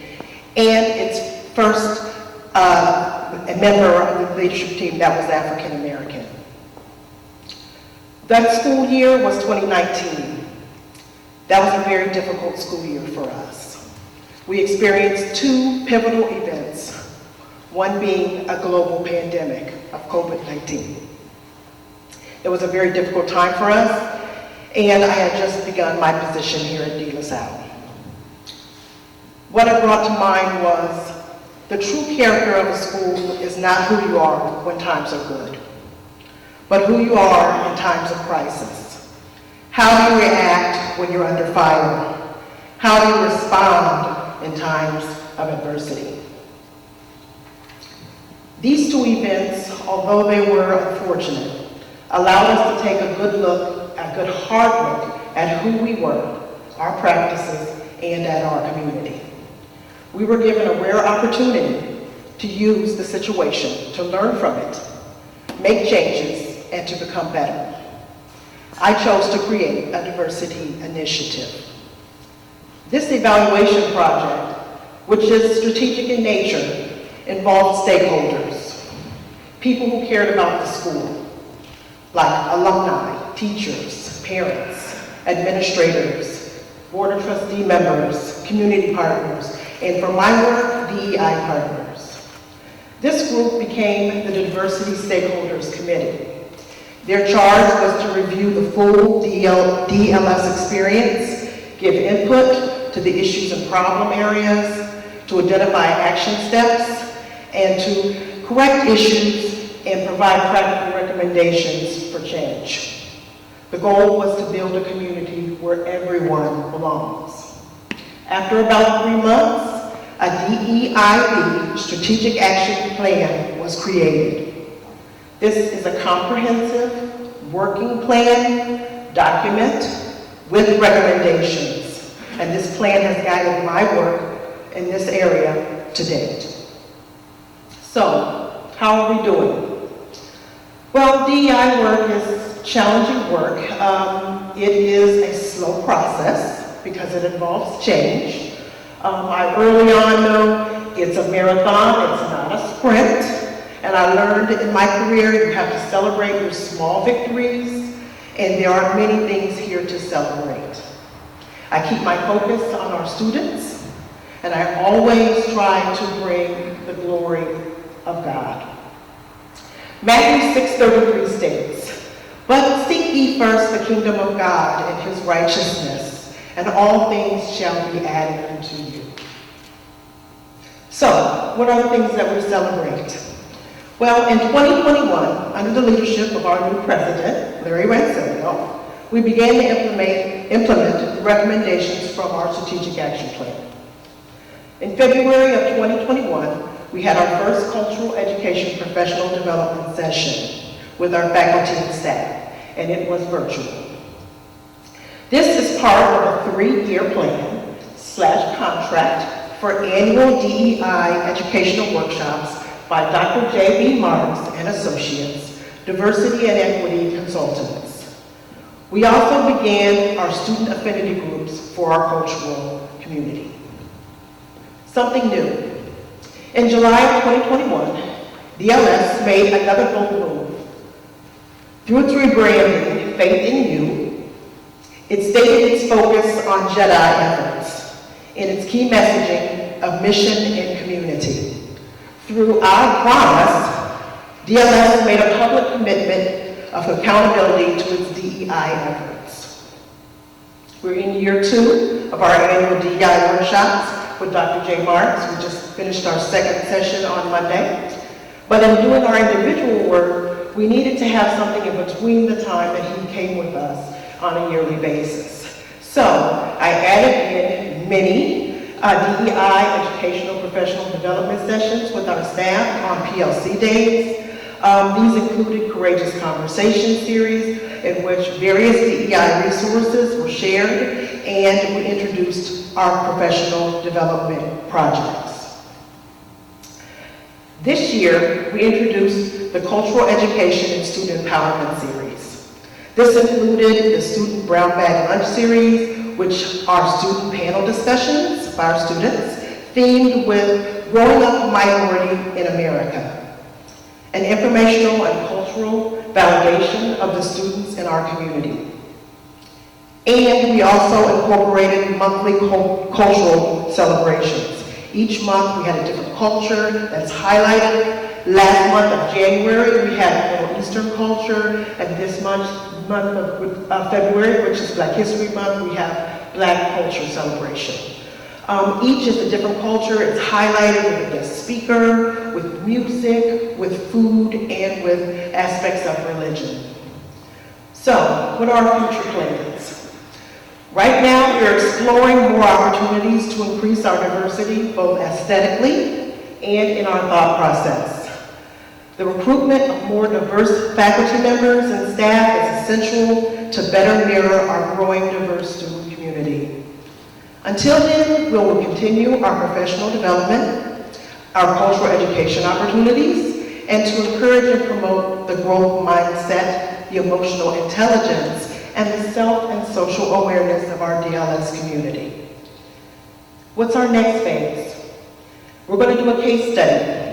and its first member of the leadership team that was African American. That school year was 2019. That was a very difficult school year for us. We experienced two pivotal events, one being a global pandemic of COVID-19. It was a very difficult time for us, and I had just begun my position here at De La Salle. What it brought to mind was the true character of a school is not who you are when times are good, but who you are in times of crisis. How do you react when you're under fire? How do you respond in times of adversity? These two events, although they were unfortunate, allowed us to take a good hard look at who we were, our practices, and at our community. We were given a rare opportunity to use the situation, to learn from it, make changes, and to become better. I chose to create a diversity initiative. This evaluation project, which is strategic in nature, involved stakeholders, people who cared about the school, like alumni, teachers, parents, administrators, board of trustee members, community partners, and for my work, DEI partners. This group became the Diversity Stakeholders Committee. Their charge was to review the full DLS experience, give input to the issues and problem areas, to identify action steps, and to correct issues and provide practical recommendations for change. The goal was to build a community where everyone belongs. After about 3 months, a DEIB, Strategic Action Plan, was created. This is a comprehensive working plan document with recommendations, and this plan has guided my work in this area to date. So, how are we doing? Well, DEI work is challenging work. It is a slow process because it involves change. I early on know it's a marathon, it's not a sprint. And I learned in my career you have to celebrate your small victories, and there are many things here to celebrate. I keep my focus on our students, and I always try to bring the glory of God. Matthew 6:33 states, "But seek ye first the kingdom of God and his righteousness, and all things shall be added unto you." So, what are the things that we celebrate? Well, in 2021, under the leadership of our new president, Larry Rancilio, we began to implement the recommendations from our strategic action plan. In February of 2021, we had our first cultural education professional development session with our faculty and staff, and it was virtual. This is part of a 3-year plan/contract for annual DEI educational workshops by Dr. J.B. Marks and Associates, Diversity and Equity Consultants. We also began our student affinity groups for our cultural community. Something new. In July of 2021, DLS made another bold move. Through its rebranding, Faith in You, it stated its focus on Jedi efforts in its key messaging of mission and community. Through our promise, DLS made a public commitment of accountability to its DEI efforts. We're in year 2 of our annual DEI workshops with Dr. J. Marks. We just finished our second session on Monday. But in doing our individual work, we needed to have something in between the time that he came with us on a yearly basis. So I added in many DEI educational professional development sessions with our staff on PLC days. These included Courageous Conversation series in which various DEI resources were shared, and we introduced our professional development projects. This year, we introduced the Cultural Education and Student Empowerment series. This included the Student Brown Bag Lunch series, which are student panel discussions by our students, themed with Growing Up Minority in America, an informational and cultural validation of the students in our community. And we also incorporated monthly cultural celebrations. Each month we had a different culture that's highlighted. Last month of January we had Middle Eastern culture, and this month of February, which is Black History Month, we have Black culture celebration. Each is a different culture. It's highlighted with a guest speaker, with music, with food, and with aspects of religion. So, what are our future plans? Right now, we're exploring more opportunities to increase our diversity, both aesthetically and in our thought process. The recruitment of more diverse faculty members and staff is essential to better mirror our growing diverse student community. Until then, we will continue our professional development, our cultural education opportunities, and to encourage and promote the growth mindset, the emotional intelligence, and the self and social awareness of our DLS community. What's our next phase? We're going to do a case study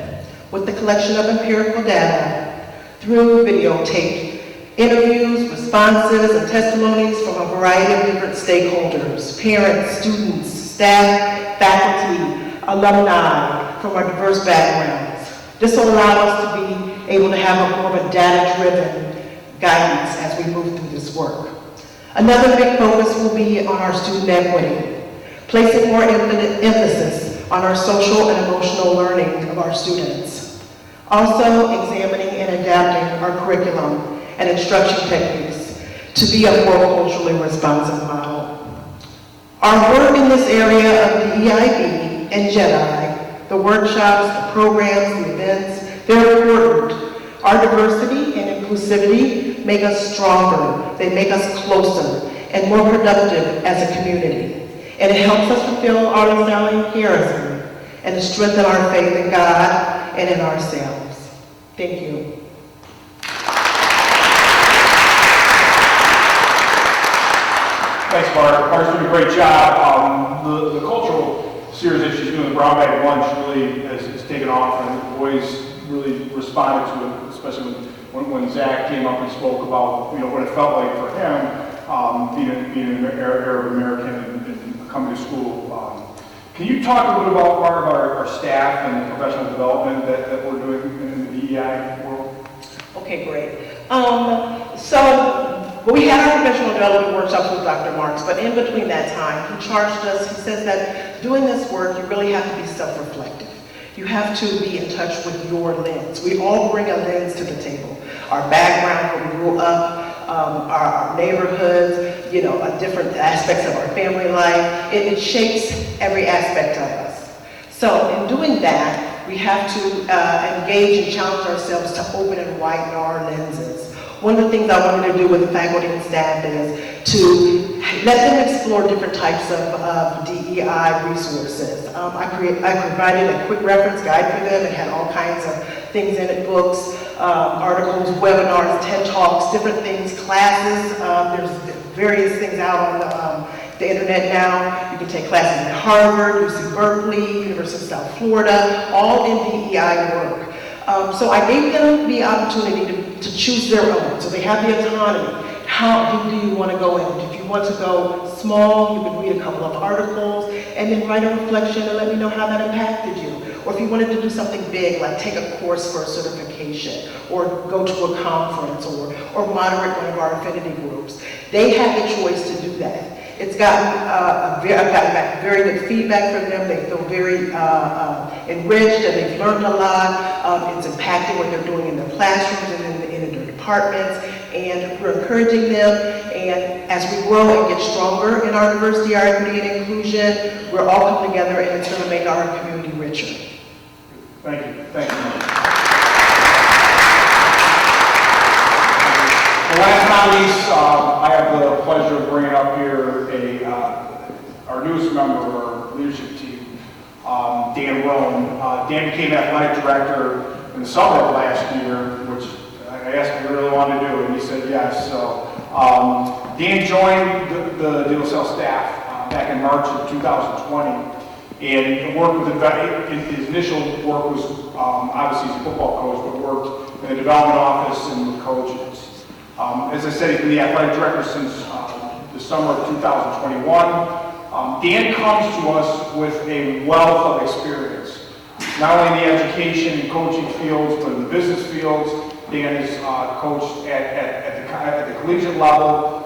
with the collection of empirical data through videotaped interviews, responses, and testimonies from a variety of different stakeholders, parents, students, staff, faculty, alumni from our diverse backgrounds. This will allow us to be able to have more of a data-driven guidance as we move through this work. Another big focus will be on our student equity, placing more emphasis on our social and emotional learning of our students. Also examining and adapting our curriculum and instruction techniques to be a more culturally responsive model. Our work in this area of DEIB and JEDI, the workshops, the programs, the events, they're important. Our diversity and inclusivity make us stronger, they make us closer and more productive as a community. And it helps us to fulfill our Italian charism and to strengthen our faith in God and in ourselves. Thank you. Thanks, Marta. Marta's doing a great job. The cultural series that she's doing, the Brown Bag Lunch, really has taken off, and the boys really responded to it, especially when Zack came up and spoke about what it felt like for him being an Arab American and coming to school. Can you talk a little bit about our staff and the professional development that we're doing in the DEI world? Okay, great. We had our professional development workshops with Dr. Marks, but in between that time, he charged us, he says that doing this work, you really have to be self-reflective. You have to be in touch with your lens. We all bring a lens to the table. Our background, where we grew up, our neighborhoods, different aspects of our family life. It shapes every aspect of us. So in doing that, we have to engage and challenge ourselves to open and widen our lenses. One of the things I wanted to do with the faculty and staff is to let them explore different types of DEI resources. I provided a quick reference guide for them. It had all kinds of things in it, books, articles, webinars, TED Talks, different things, classes. There's various things out on the internet now. You can take classes at Harvard, UC Berkeley, University of South Florida, all in DEI work. So I gave them the opportunity to choose their own. So they have the autonomy. How deep do you want to go in? If you want to go small, you can read a couple of articles and then write a reflection and let me know how that impacted you. Or if you wanted to do something big, like take a course for a certification, or go to a conference, or moderate one of our affinity groups. They had the choice to do that. It's I've gotten back very good feedback from them. They feel very enriched and they've learned a lot. It's impacting what they're doing in their classrooms and in their departments. And we're encouraging them. And as we grow and get stronger in our diversity, our equity, and inclusion, we're all coming together and it's going to make our community richer. Thank you. Thank you. Last but not least, I have the pleasure of bringing up here our newest member of our leadership team, Dan Roan. Dan became athletic director in the summer of last year, which I asked him if he really wanted to do, and he said yes. So Dan joined the De La Salle staff back in March of 2020, and worked with his initial work was obviously he's a football coach, but worked in the development office and with coaches. As I said, he's been the athletic director since the summer of 2021. Dan comes to us with a wealth of experience, not only in the education and coaching fields, but in the business fields. Dan has coached at the collegiate level.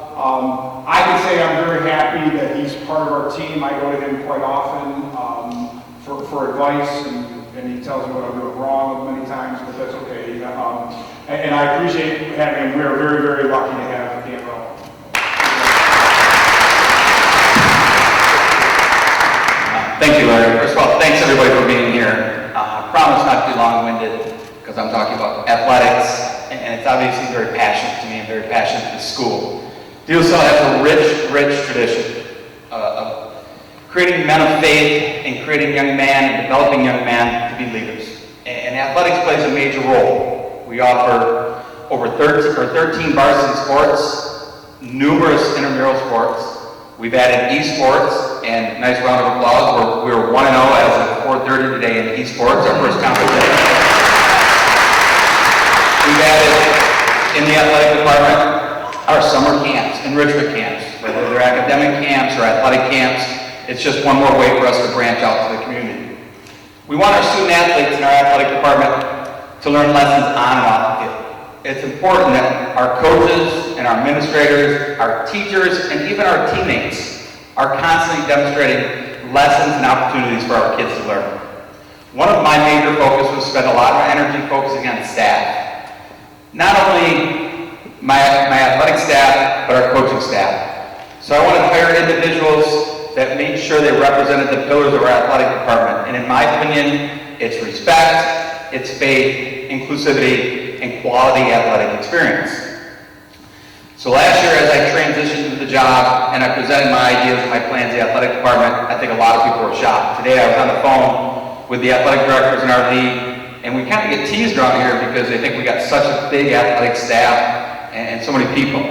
I can say I'm very happy that he's part of our team. I go to him quite often for advice, and he tells me what I'm doing wrong many times, but that's okay. And I appreciate having him. We are very, very lucky to have Dan Roan. Thank you, Larry. First of all, thanks everybody for being here. I promise not to be long-winded because I'm talking about athletics, and it's obviously very passionate to me and very passionate to the school. De La Salle has a rich tradition of creating men of faith and creating young men and developing young men to be leaders. And athletics plays a major role. We offer over 13 varsity sports, numerous intramural sports. We've added esports, and nice round of applause. We're 1-0 as of 4:30 today in esports, our first competition. We've added in the athletic department our summer camps, enrichment camps, whether they're academic camps or athletic camps. It's just one more way for us to branch out to the community. We want our student athletes in our athletic department to learn lessons on and off the field. It's important that our coaches and our administrators, our teachers, and even our teammates are constantly demonstrating lessons and opportunities for our kids to learn. One of my major focuses was to spend a lot of energy focusing on staff. Not only my athletic staff, but our coaching staff. So I want to hire individuals that made sure they represented the pillars of our athletic department. And in my opinion, it's respect, it's faith, inclusivity, and quality athletic experience. So last year, as I transitioned into the job and I presented my ideas and my plans to the athletic department, I think a lot of people were shocked. Today I was on the phone with the athletic directors in our league, and we kind of get teased around here because they think we got such a big athletic staff and so many people.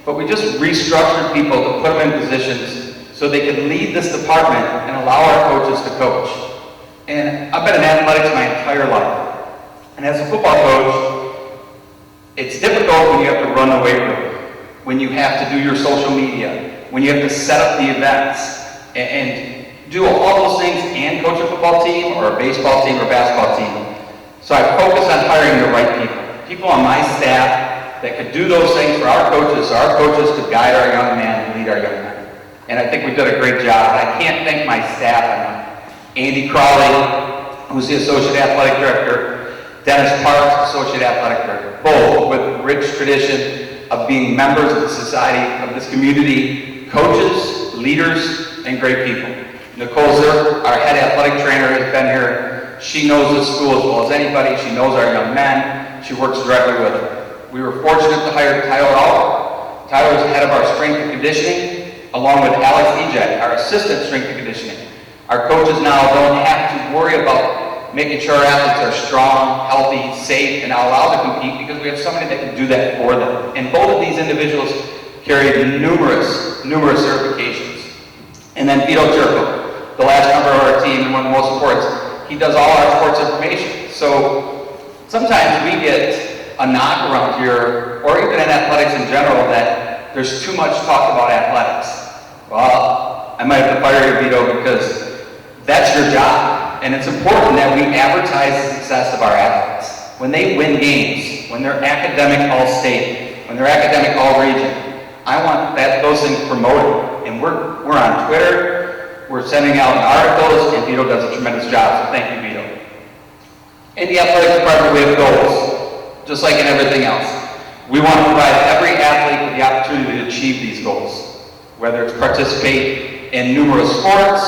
But we just restructured people to put them in positions so they could lead this department and allow our coaches to coach. And I've been in athletics my entire life. And as a football coach, it's difficult when you have to run the weight room, when you have to do your social media, when you have to set up the events, and do all those things and coach a football team or a baseball team or basketball team. So I focus on hiring the right people on my staff that could do those things for our coaches, so our coaches could guide our young men and lead our young men. And I think we did a great job. And I can't thank my staff enough. Andy Crawley, who's the Associate Athletic Director, Dennis Parks, Associate Athletic Director, both with rich tradition of being members of the society, of this community, coaches, leaders, and great people. Nicole Zerk, our head athletic trainer, has been here. She knows the school as well as anybody. She knows our young men. She works directly with them. We were fortunate to hire Tyler Auer. Tyler is head of our strength and conditioning, along with Alex Ejek, our assistant strength and conditioning. Our coaches now don't have to worry about making sure our athletes are strong, healthy, safe, and allowed to compete because we have somebody that can do that for them. And both of these individuals carry numerous certifications. And then Vito Turco, the last member of our team and one of the most important, he does all our sports information. So sometimes we get a knock around here, or even in athletics in general, that there's too much talk about athletics. Well, I might have to fire you, Vito, because that's your job. And it's important that we advertise the success of our athletes. When they win games, when they're academic all-state, when they're academic all-region, I want those things promoted. And we're on Twitter, we're sending out articles, and Vito does a tremendous job, so thank you, Vito. In the athletic department, we have goals. Just like in everything else. We want to provide every athlete with the opportunity to achieve these goals, whether it's participate in numerous sports,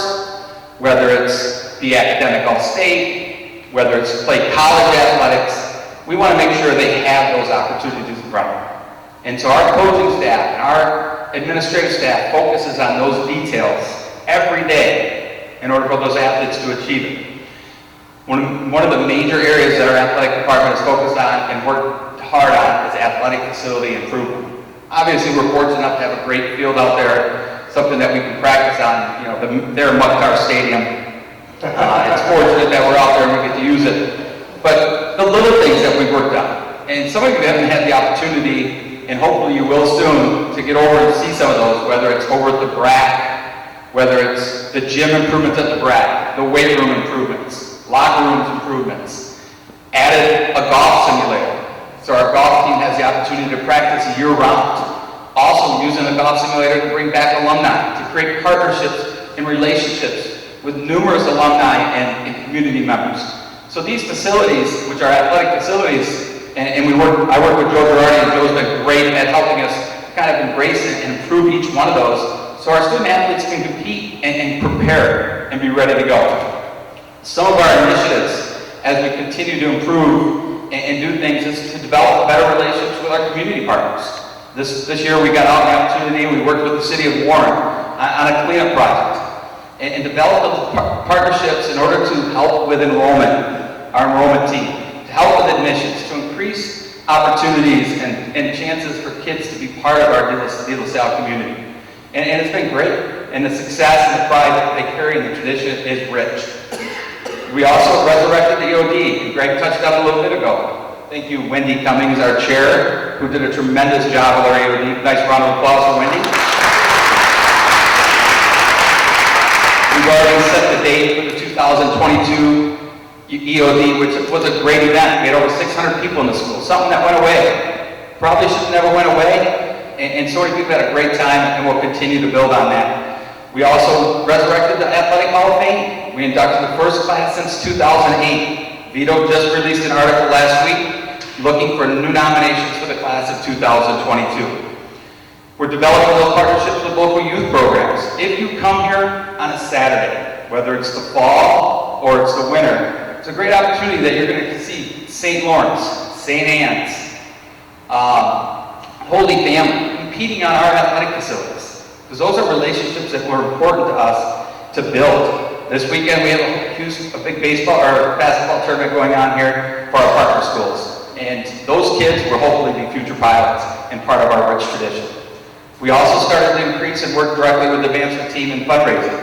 whether it's be academic all-state, whether it's play college athletics. We want to make sure they have those opportunities in front of them. And so our coaching staff and our administrative staff focuses on those details every day in order for those athletes to achieve it. One of the major areas that our athletic department is focused on and worked hard on is athletic facility improvement. Obviously, we're fortunate enough to have a great field out there, something that we can practice on, you know, their Mukhtar Stadium. It's fortunate that we're out there and we get to use it. But the little things that we've worked on, and some of you haven't had the opportunity, and hopefully you will soon, to get over and see some of those, whether it's over at the BRAC, whether it's the gym improvements at the BRAC, the weight room improvements, locker rooms improvements, added a golf simulator. So our golf team has the opportunity to practice year-round. Also using the golf simulator to bring back alumni, to create partnerships and relationships with numerous alumni and community members. So these facilities, which are athletic facilities, and I work with Joe Girardi, and Joe's been great at helping us kind of embrace and improve each one of those, so our student athletes can compete and prepare and be ready to go. Some of our initiatives, as we continue to improve and do things, is to develop better relationships with our community partners. This year we got out the opportunity, we worked with the city of Warren on a cleanup project and developed those partnerships in order to help with enrollment, our enrollment team, to help with admissions, to increase opportunities and chances for kids to be part of our De La Salle community. And it's been great, and the success and the pride that they carry in the tradition is rich. We also resurrected the EOD, and Greg touched on it a little bit ago. Thank you, Wendy Cummings, our chair, who did a tremendous job with our EOD. Nice round of applause for Wendy. We've already set the date for the 2022 EOD, which was a great event. We had over 600 people in the school, something that went away. Probably should have never went away, and so many people had a great time, and we'll continue to build on that. We also resurrected the Athletic Hall of Fame. We inducted the first class since 2008. Vito just released an article last week looking for new nominations for the class of 2022. We're developing those partnerships with local youth programs. If you come here on a Saturday, whether it's the fall or it's the winter, it's a great opportunity that you're going to see St. Lawrence, St. Anne's, Holy Family competing on our athletic facilities. Because those are relationships that were important to us to build. This weekend we have a big baseball or basketball tournament going on here for our partner schools. And those kids will hopefully be future pilots and part of our rich tradition. We also started to increase and work directly with the advancement team in fundraising.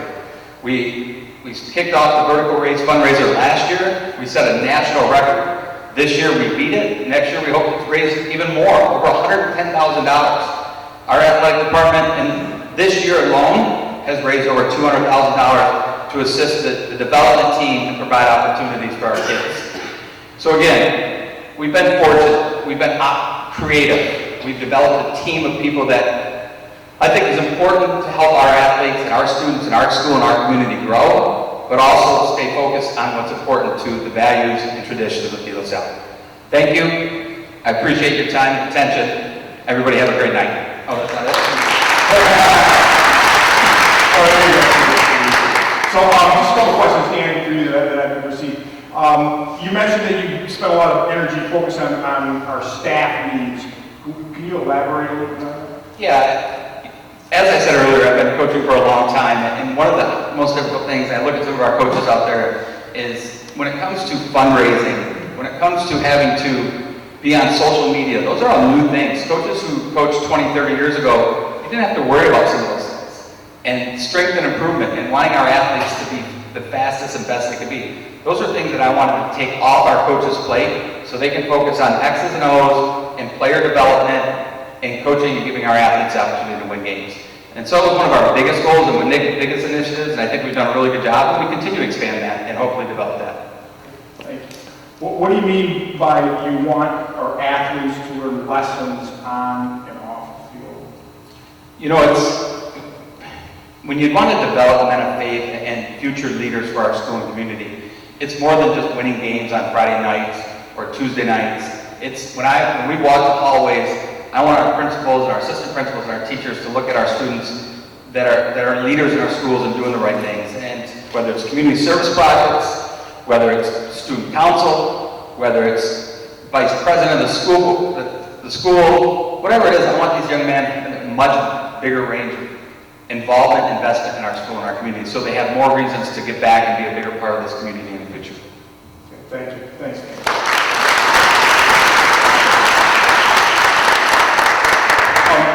We kicked off the vertical raise fundraiser last year. We set a national record. This year we beat it. Next year we hope to raise even more, over $110,000. Our athletic department, and this year alone, has raised over $200,000 to assist the development team and provide opportunities for our kids. So again, we've been fortunate. We've been creative. We've developed a team of people that I think is important to help our athletes and our students in our school and our community grow, but also stay focused on what's important to the values and traditions of De La Salle. Thank you. I appreciate your time and attention. Everybody have a great night. Oh, that's not it? So just a couple questions, Dan, for you that I've received. You mentioned that you spent a lot of energy focused on our staff needs. Can you elaborate a little bit on that? Yeah, as I said earlier, I've been coaching for a long time, and one of the most difficult things, I look at some of our coaches out there, is when it comes to fundraising, when it comes to having to be on social media, those are all new things. Coaches who coached 20, 30 years ago, you didn't have to worry about some of those things. And strength and improvement and wanting our athletes to be the fastest and best they can be. Those are things that I wanted to take off our coaches' plate so they can focus on X's and O's and player development and coaching and giving our athletes the opportunity to win games. And so it was one of our biggest goals and biggest initiatives, and I think we've done a really good job, and we continue to expand that and hopefully develop that. Thank you. What do you mean by you want our athletes to learn lessons on and off the field? You know, it's when you want to develop men of faith and future leaders for our school and community, it's more than just winning games on Friday nights or Tuesday nights. It's when we walk the hallways, I want our principals and our assistant principals and our teachers to look at our students that are leaders in our schools and doing the right things. And whether it's community service projects, whether it's student council, whether it's vice president of the school, whatever it is, I want these young men in a much bigger range of involvement, investment in our school and our community, so they have more reasons to give back and be a bigger part of this community in the future. Okay, thank you. Thanks, Dan.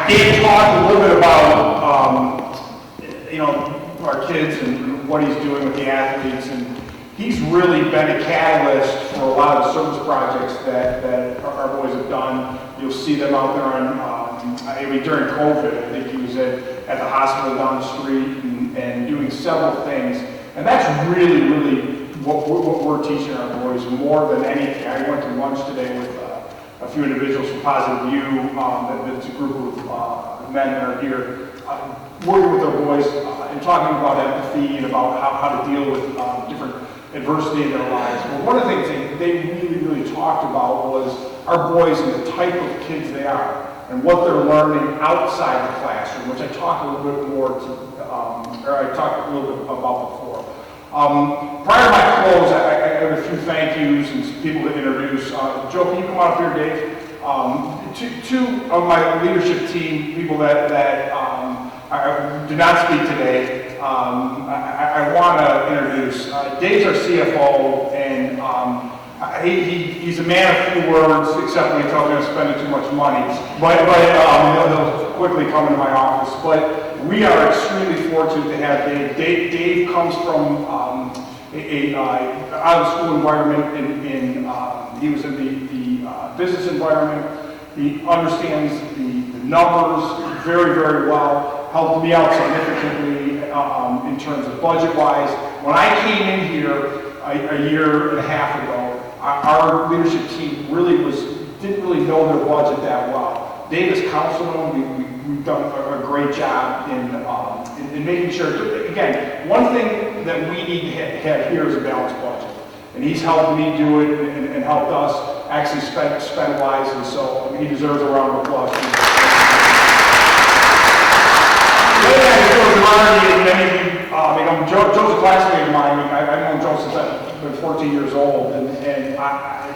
Dave talked a little bit about, our kids and what he's doing with the athletes, and he's really been a catalyst for a lot of the service projects that our boys have done. You'll see them out there during COVID. I think he was at the hospital down the street and doing several things. And that's really what we're teaching our boys more than anything. I went to lunch today with a few individuals from Positive View. That's a group of men that are here working with our boys and talking about empathy and about how to deal with different adversity in their lives. Well, one of the things they really talked about was our boys and the type of kids they are and what they're learning outside the classroom, which I talked a little bit more about before. Prior to my close, I have a few thank yous and some people to introduce. Joe, can you come out up here, Dave? Two of my leadership team, people that do not speak today, I want to introduce. Dave's our CFO, and he's a man of few words, except when he tells me I'm spending too much money. But he'll quickly come into my office. But we are extremely fortunate to have Dave. Dave comes from a out-of-school environment. He was in the business environment. He understands the numbers very well. Helped me out significantly in terms of budget-wise. When I came in here a year and a half ago, our leadership team didn't really know their budget that well. Dave has counseled them. We've done a great job in making sure. Again, one thing that we need to have here is a balanced budget, and he's helped me do it and helped us actually spend wisely. So he deserves a round of applause. Joe's a classmate of mine. I've known Joe since I've been 14 years old, and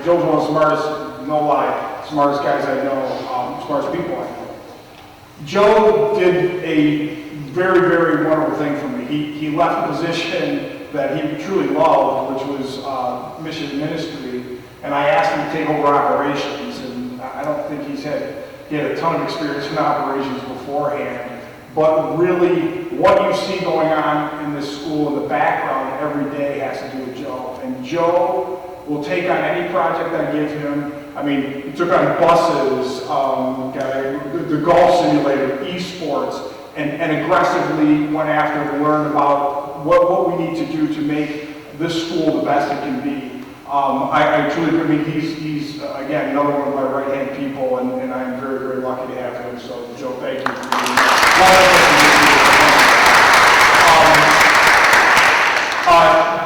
Joe's one of the smartest, no lie, smartest guys I know, smartest people I know. Joe did a very wonderful thing for me. He left a position that he truly loved, which was mission ministry, and I asked him to take over operations, and I don't think he had a ton of experience in operations beforehand. But really, what you see going on in this school in the background every day has to do with Joe. And Joe will take on any project I give him. I mean, he took on buses, the golf simulator, esports, and aggressively went after to learn about what we need to do to make this school the best it can be. I truly believe he's again, another one of my right-hand people, and I'm very lucky to have him. So, Joe, thank you for being here.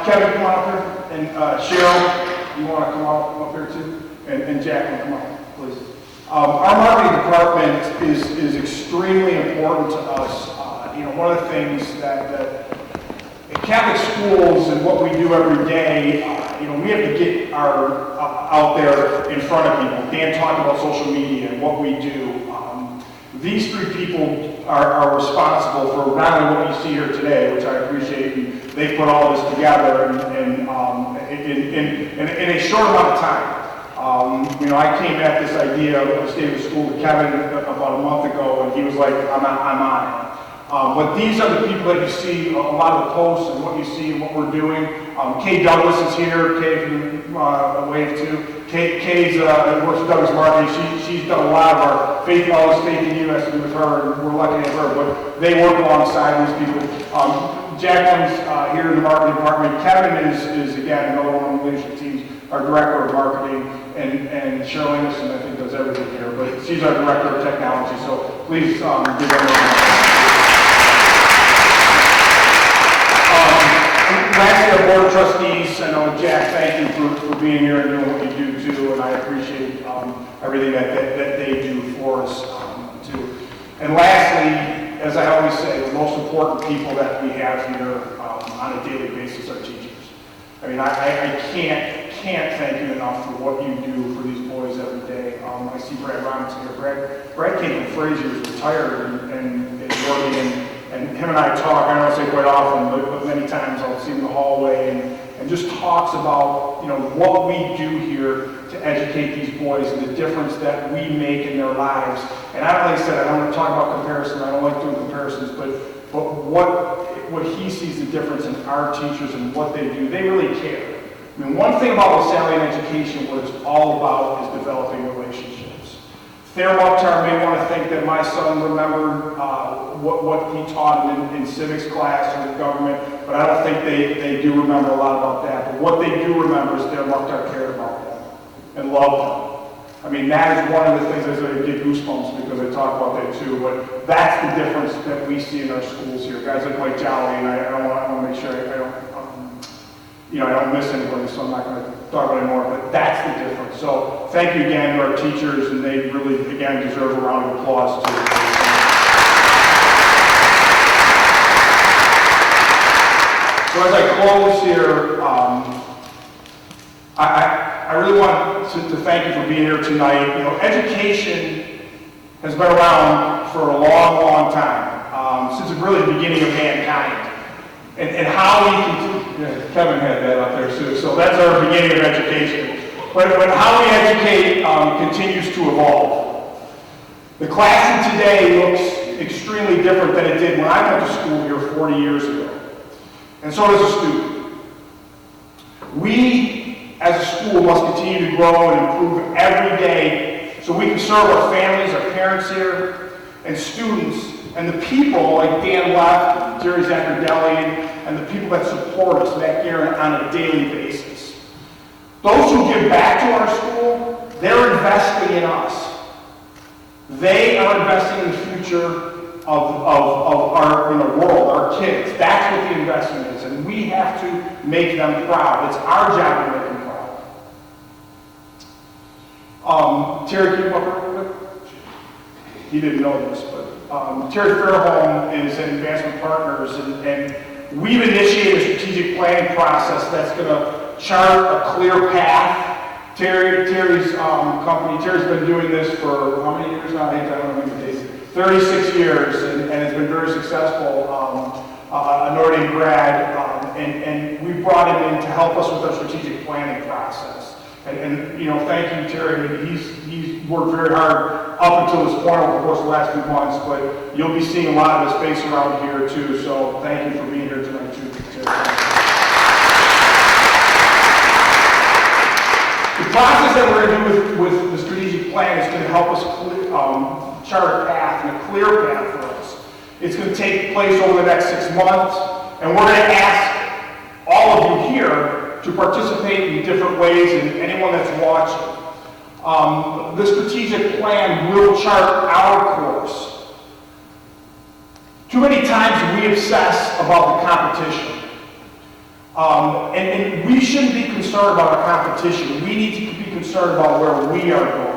Kevin, come on up here. And Cheryl, you want to come up here too? And Jack, come on, please. Our marketing department is extremely important to us. One of the things that in Catholic schools and what we do every day, we have to get out there in front of people. Dan talked about social media and what we do. These three people are responsible for not only what you see here today, which I appreciate, and they put all this together in a short amount of time. I came at this idea of the state of the school with Kevin about a month ago, and he was like, I'm on it. But these are the people that you see, a lot of the posts and what you see and what we're doing. Kay Douglas is here. Kay, can you wave too? Kay's works with Douglas marketing. She's done a lot of our faith in you has to do with her, and we're lucky to have her. But they work alongside these people. Jacqueline's here in the marketing department. Kevin is again another one of the leadership teams, our director of marketing, and Cheryl Anderson, I think, does everything here. But she's our director of technology. So please give them a lastly, our board of trustees, I know Jack, thank you for being here and doing what you do too, and I appreciate everything that they do for us too. And lastly, as I always say, the most important people that we have here on a daily basis are teachers. I mean, I can't thank you enough for what you do for these boys every day. I see Brad Robinson here. Brad came from Fraser, who's retired and working and him and I talk, I don't say quite often, but many times I'll see him in the hallway and just talks about, what we do here to educate these boys and the difference that we make in their lives. And like I said, I don't want to talk about comparison. I don't like doing comparisons, but what he sees the difference in our teachers and what they do, they really care. I mean, one thing about LaSallian education, what it's all about is developing relationships. Thayer Mukhtar may want to think that my son remembered what he taught in civics class or the government, but I don't think they do remember a lot about that. But what they do remember is Thayer Mukhtar cared about them and loved them. I mean, that is one of the things that I get goosebumps because I talk about that too, but that's the difference that we see in our schools here. Guys look like Jolly, and I want to make sure I don't miss anybody, so I'm not going to talk about it anymore, but that's the difference. So thank you again to our teachers, and they really, again, deserve a round of applause too. So as I close here, I really want to thank you for being here tonight. You know, education has been around for a long, long time, since really the beginning of mankind. And how we continue, Kevin had that up there too, so that's our beginning of education. But how we educate continues to evolve. The classroom today looks extremely different than it did when I went to school here 40 years ago. And so does a student. We, as a school, must continue to grow and improve every day so we can serve our families, our parents here, and students, and the people like Dan Left, Jerry Zaccardelli, and the people that support us back here on a daily basis. Those who give back to our school, they're investing in us. They are investing in the future of our world, our kids. That's what the investment is, and we have to make them proud. It's our job to make them proud. Terry, can you come up here a little bit? He didn't know this, but Terry Fairholm is in Advancement Partners, and we've initiated a strategic planning process that's going to chart a clear path. Terry's company, Terry's been doing this for how many years now? I don't know the days. 36 years, and has been very successful. A Notre Dame grad, and we brought him in to help us with our strategic planning process. And you know, thank you, Terry. He's worked very hard up until this point over the course of the last few months, but you'll be seeing a lot of his face around here too. So thank you for being here tonight too, Terry. The process that we're going to do with the strategic plan is going to help us chart a path and a clear path for us. It's going to take place over the next 6 months, and we're going to ask all of you here to participate in different ways, and anyone that's watching. The strategic plan will chart our course. Too many times we obsess about the competition. And we shouldn't be concerned about our competition. We need to be concerned about where we are going.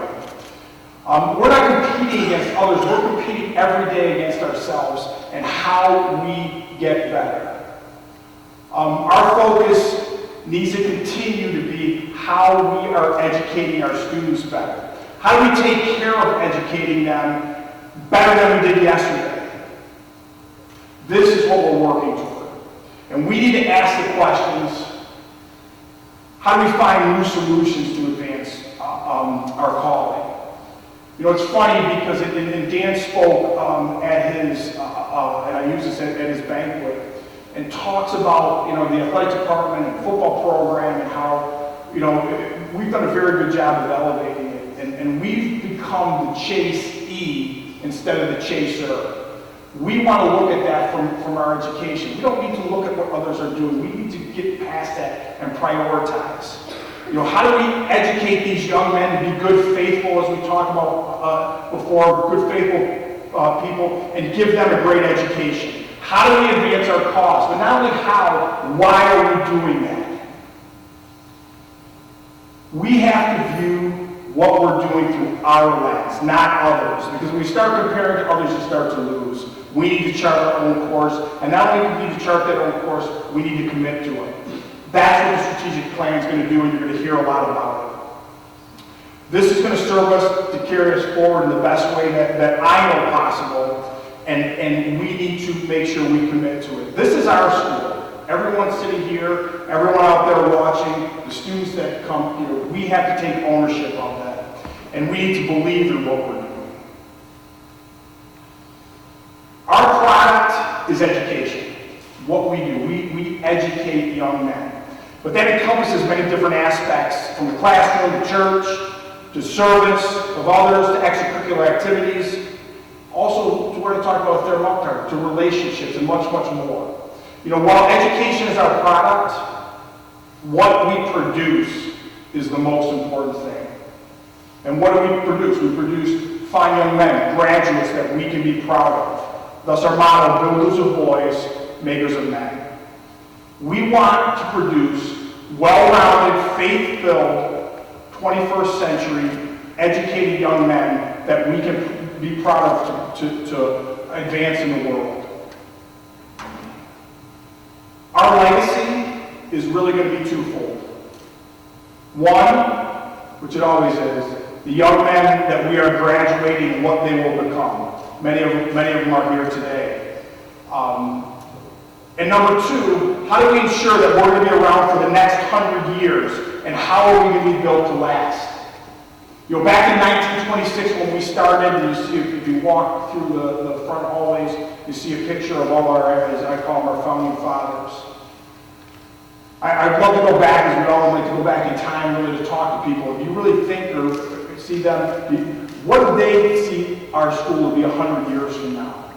We're not competing against others. We're competing every day against ourselves and how we get better. Our focus needs to continue to be how we are educating our students better. How do we take care of educating them better than we did yesterday? This is what we're working toward. And we need to ask the questions, how do we find new solutions to advance our calling? You know, it's funny because Dan spoke at his, and I use this at his banquet, and talks about, you know, the athletic department and football program and how, you know, we've done a very good job of elevating it. And we've become the chasee instead of the chaser. We want to look at that from our education. We don't need to look at what others are doing. We need to get past that and prioritize. You know, how do we educate these young men to be good, faithful, as we talked about before, good, faithful people, and give them a great education? How do we advance our cause? But not only how, why are we doing that? We have to view what we're doing through our lens, not others. Because when we start comparing to others, you start to lose. We need to chart our own course, and not only do we need to chart that own course, we need to commit to it. That's what the strategic plan is going to do, and you're going to hear a lot about it. This is going to serve us to carry us forward in the best way that I know possible, and we need to make sure we commit to it. This is our school. Everyone sitting here, everyone out there watching, the students that come here, we have to take ownership of that. And we need to believe in what we're doing. Our product is education. What we do, we educate young men. But that encompasses many different aspects, from the classroom to church, to service of others, to extracurricular activities, also we're going to talk about therapeutic, to relationships, and much, much more. You know, while education is our product, what we produce is the most important thing. And what do we produce? We produce fine young men, graduates that we can be proud of. Thus our motto, builders of boys, makers of men. We want to produce well-rounded, faith-filled, 21st century, educated young men that we can be proud of to advance in the world. Our legacy is really going to be twofold. One, which it always is, the young men that we are graduating, what they will become. Many of them are here today. And number two, how do we ensure that we're going to be around for the next 100 years, and how are we going to be built to last? You know, back in 1926 when we started, and you see, if you walk through the front hallways, you see a picture of all our, as I call them, our founding fathers. I'd love to go back, as we all like to go back in time, really to talk to people. If you really think or see them, what do they see our school to be 100 years from now?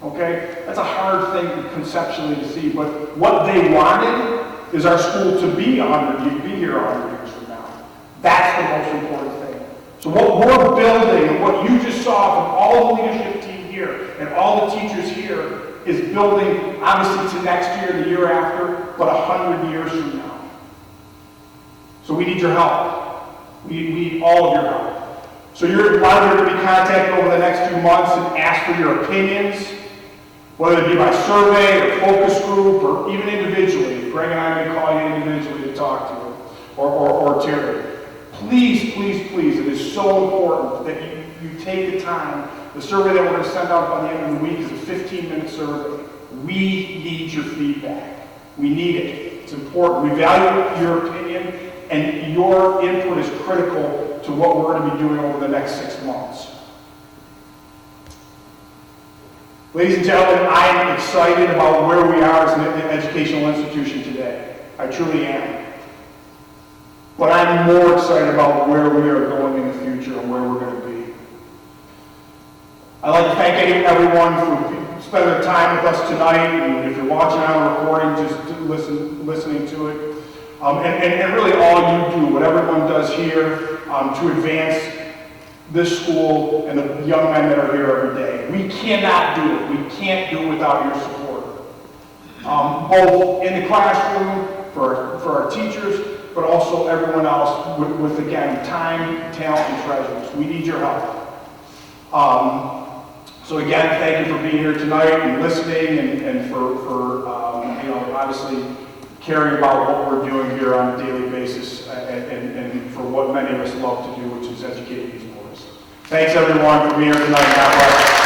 Okay? That's a hard thing conceptually to see, but what they wanted is our school to be 100, be here 100 years from now. That's the most important thing. So what we're building, and what you just saw from all the leadership team here, and all the teachers here, is building, obviously, to next year, the year after, but 100 years from now. So we need your help. We need all of your help. So you're allowed to be contacted over the next few months and ask for your opinions, whether it be by survey or focus group or even individually. Greg and I may call you individually to talk to you, or Terry. Please, please, please, it is so important that you take the time. The survey that we're going to send out by the end of the week is a 15-minute survey. We need your feedback. We need it. It's important. We value your opinion, and your input is critical to what we're going to be doing over the next 6 months. Ladies and gentlemen, I am excited about where we are as an educational institution today. I truly am. But I'm more excited about where we are going in the future and where we're going to be. I'd like to thank everyone for spending their time with us tonight, and if you're watching on a recording, just listening to it. And really all you do, what everyone does here to advance this school and the young men that are here every day. We cannot do it. We can't do it without your support. Both in the classroom, for our teachers, but also everyone else with again, time, talent, and treasures. We need your help. So again, thank you for being here tonight and listening, and for obviously caring about what we're doing here on a daily basis, and for what many of us love to do, which is educate these boys. Thanks everyone for being here tonight. God bless.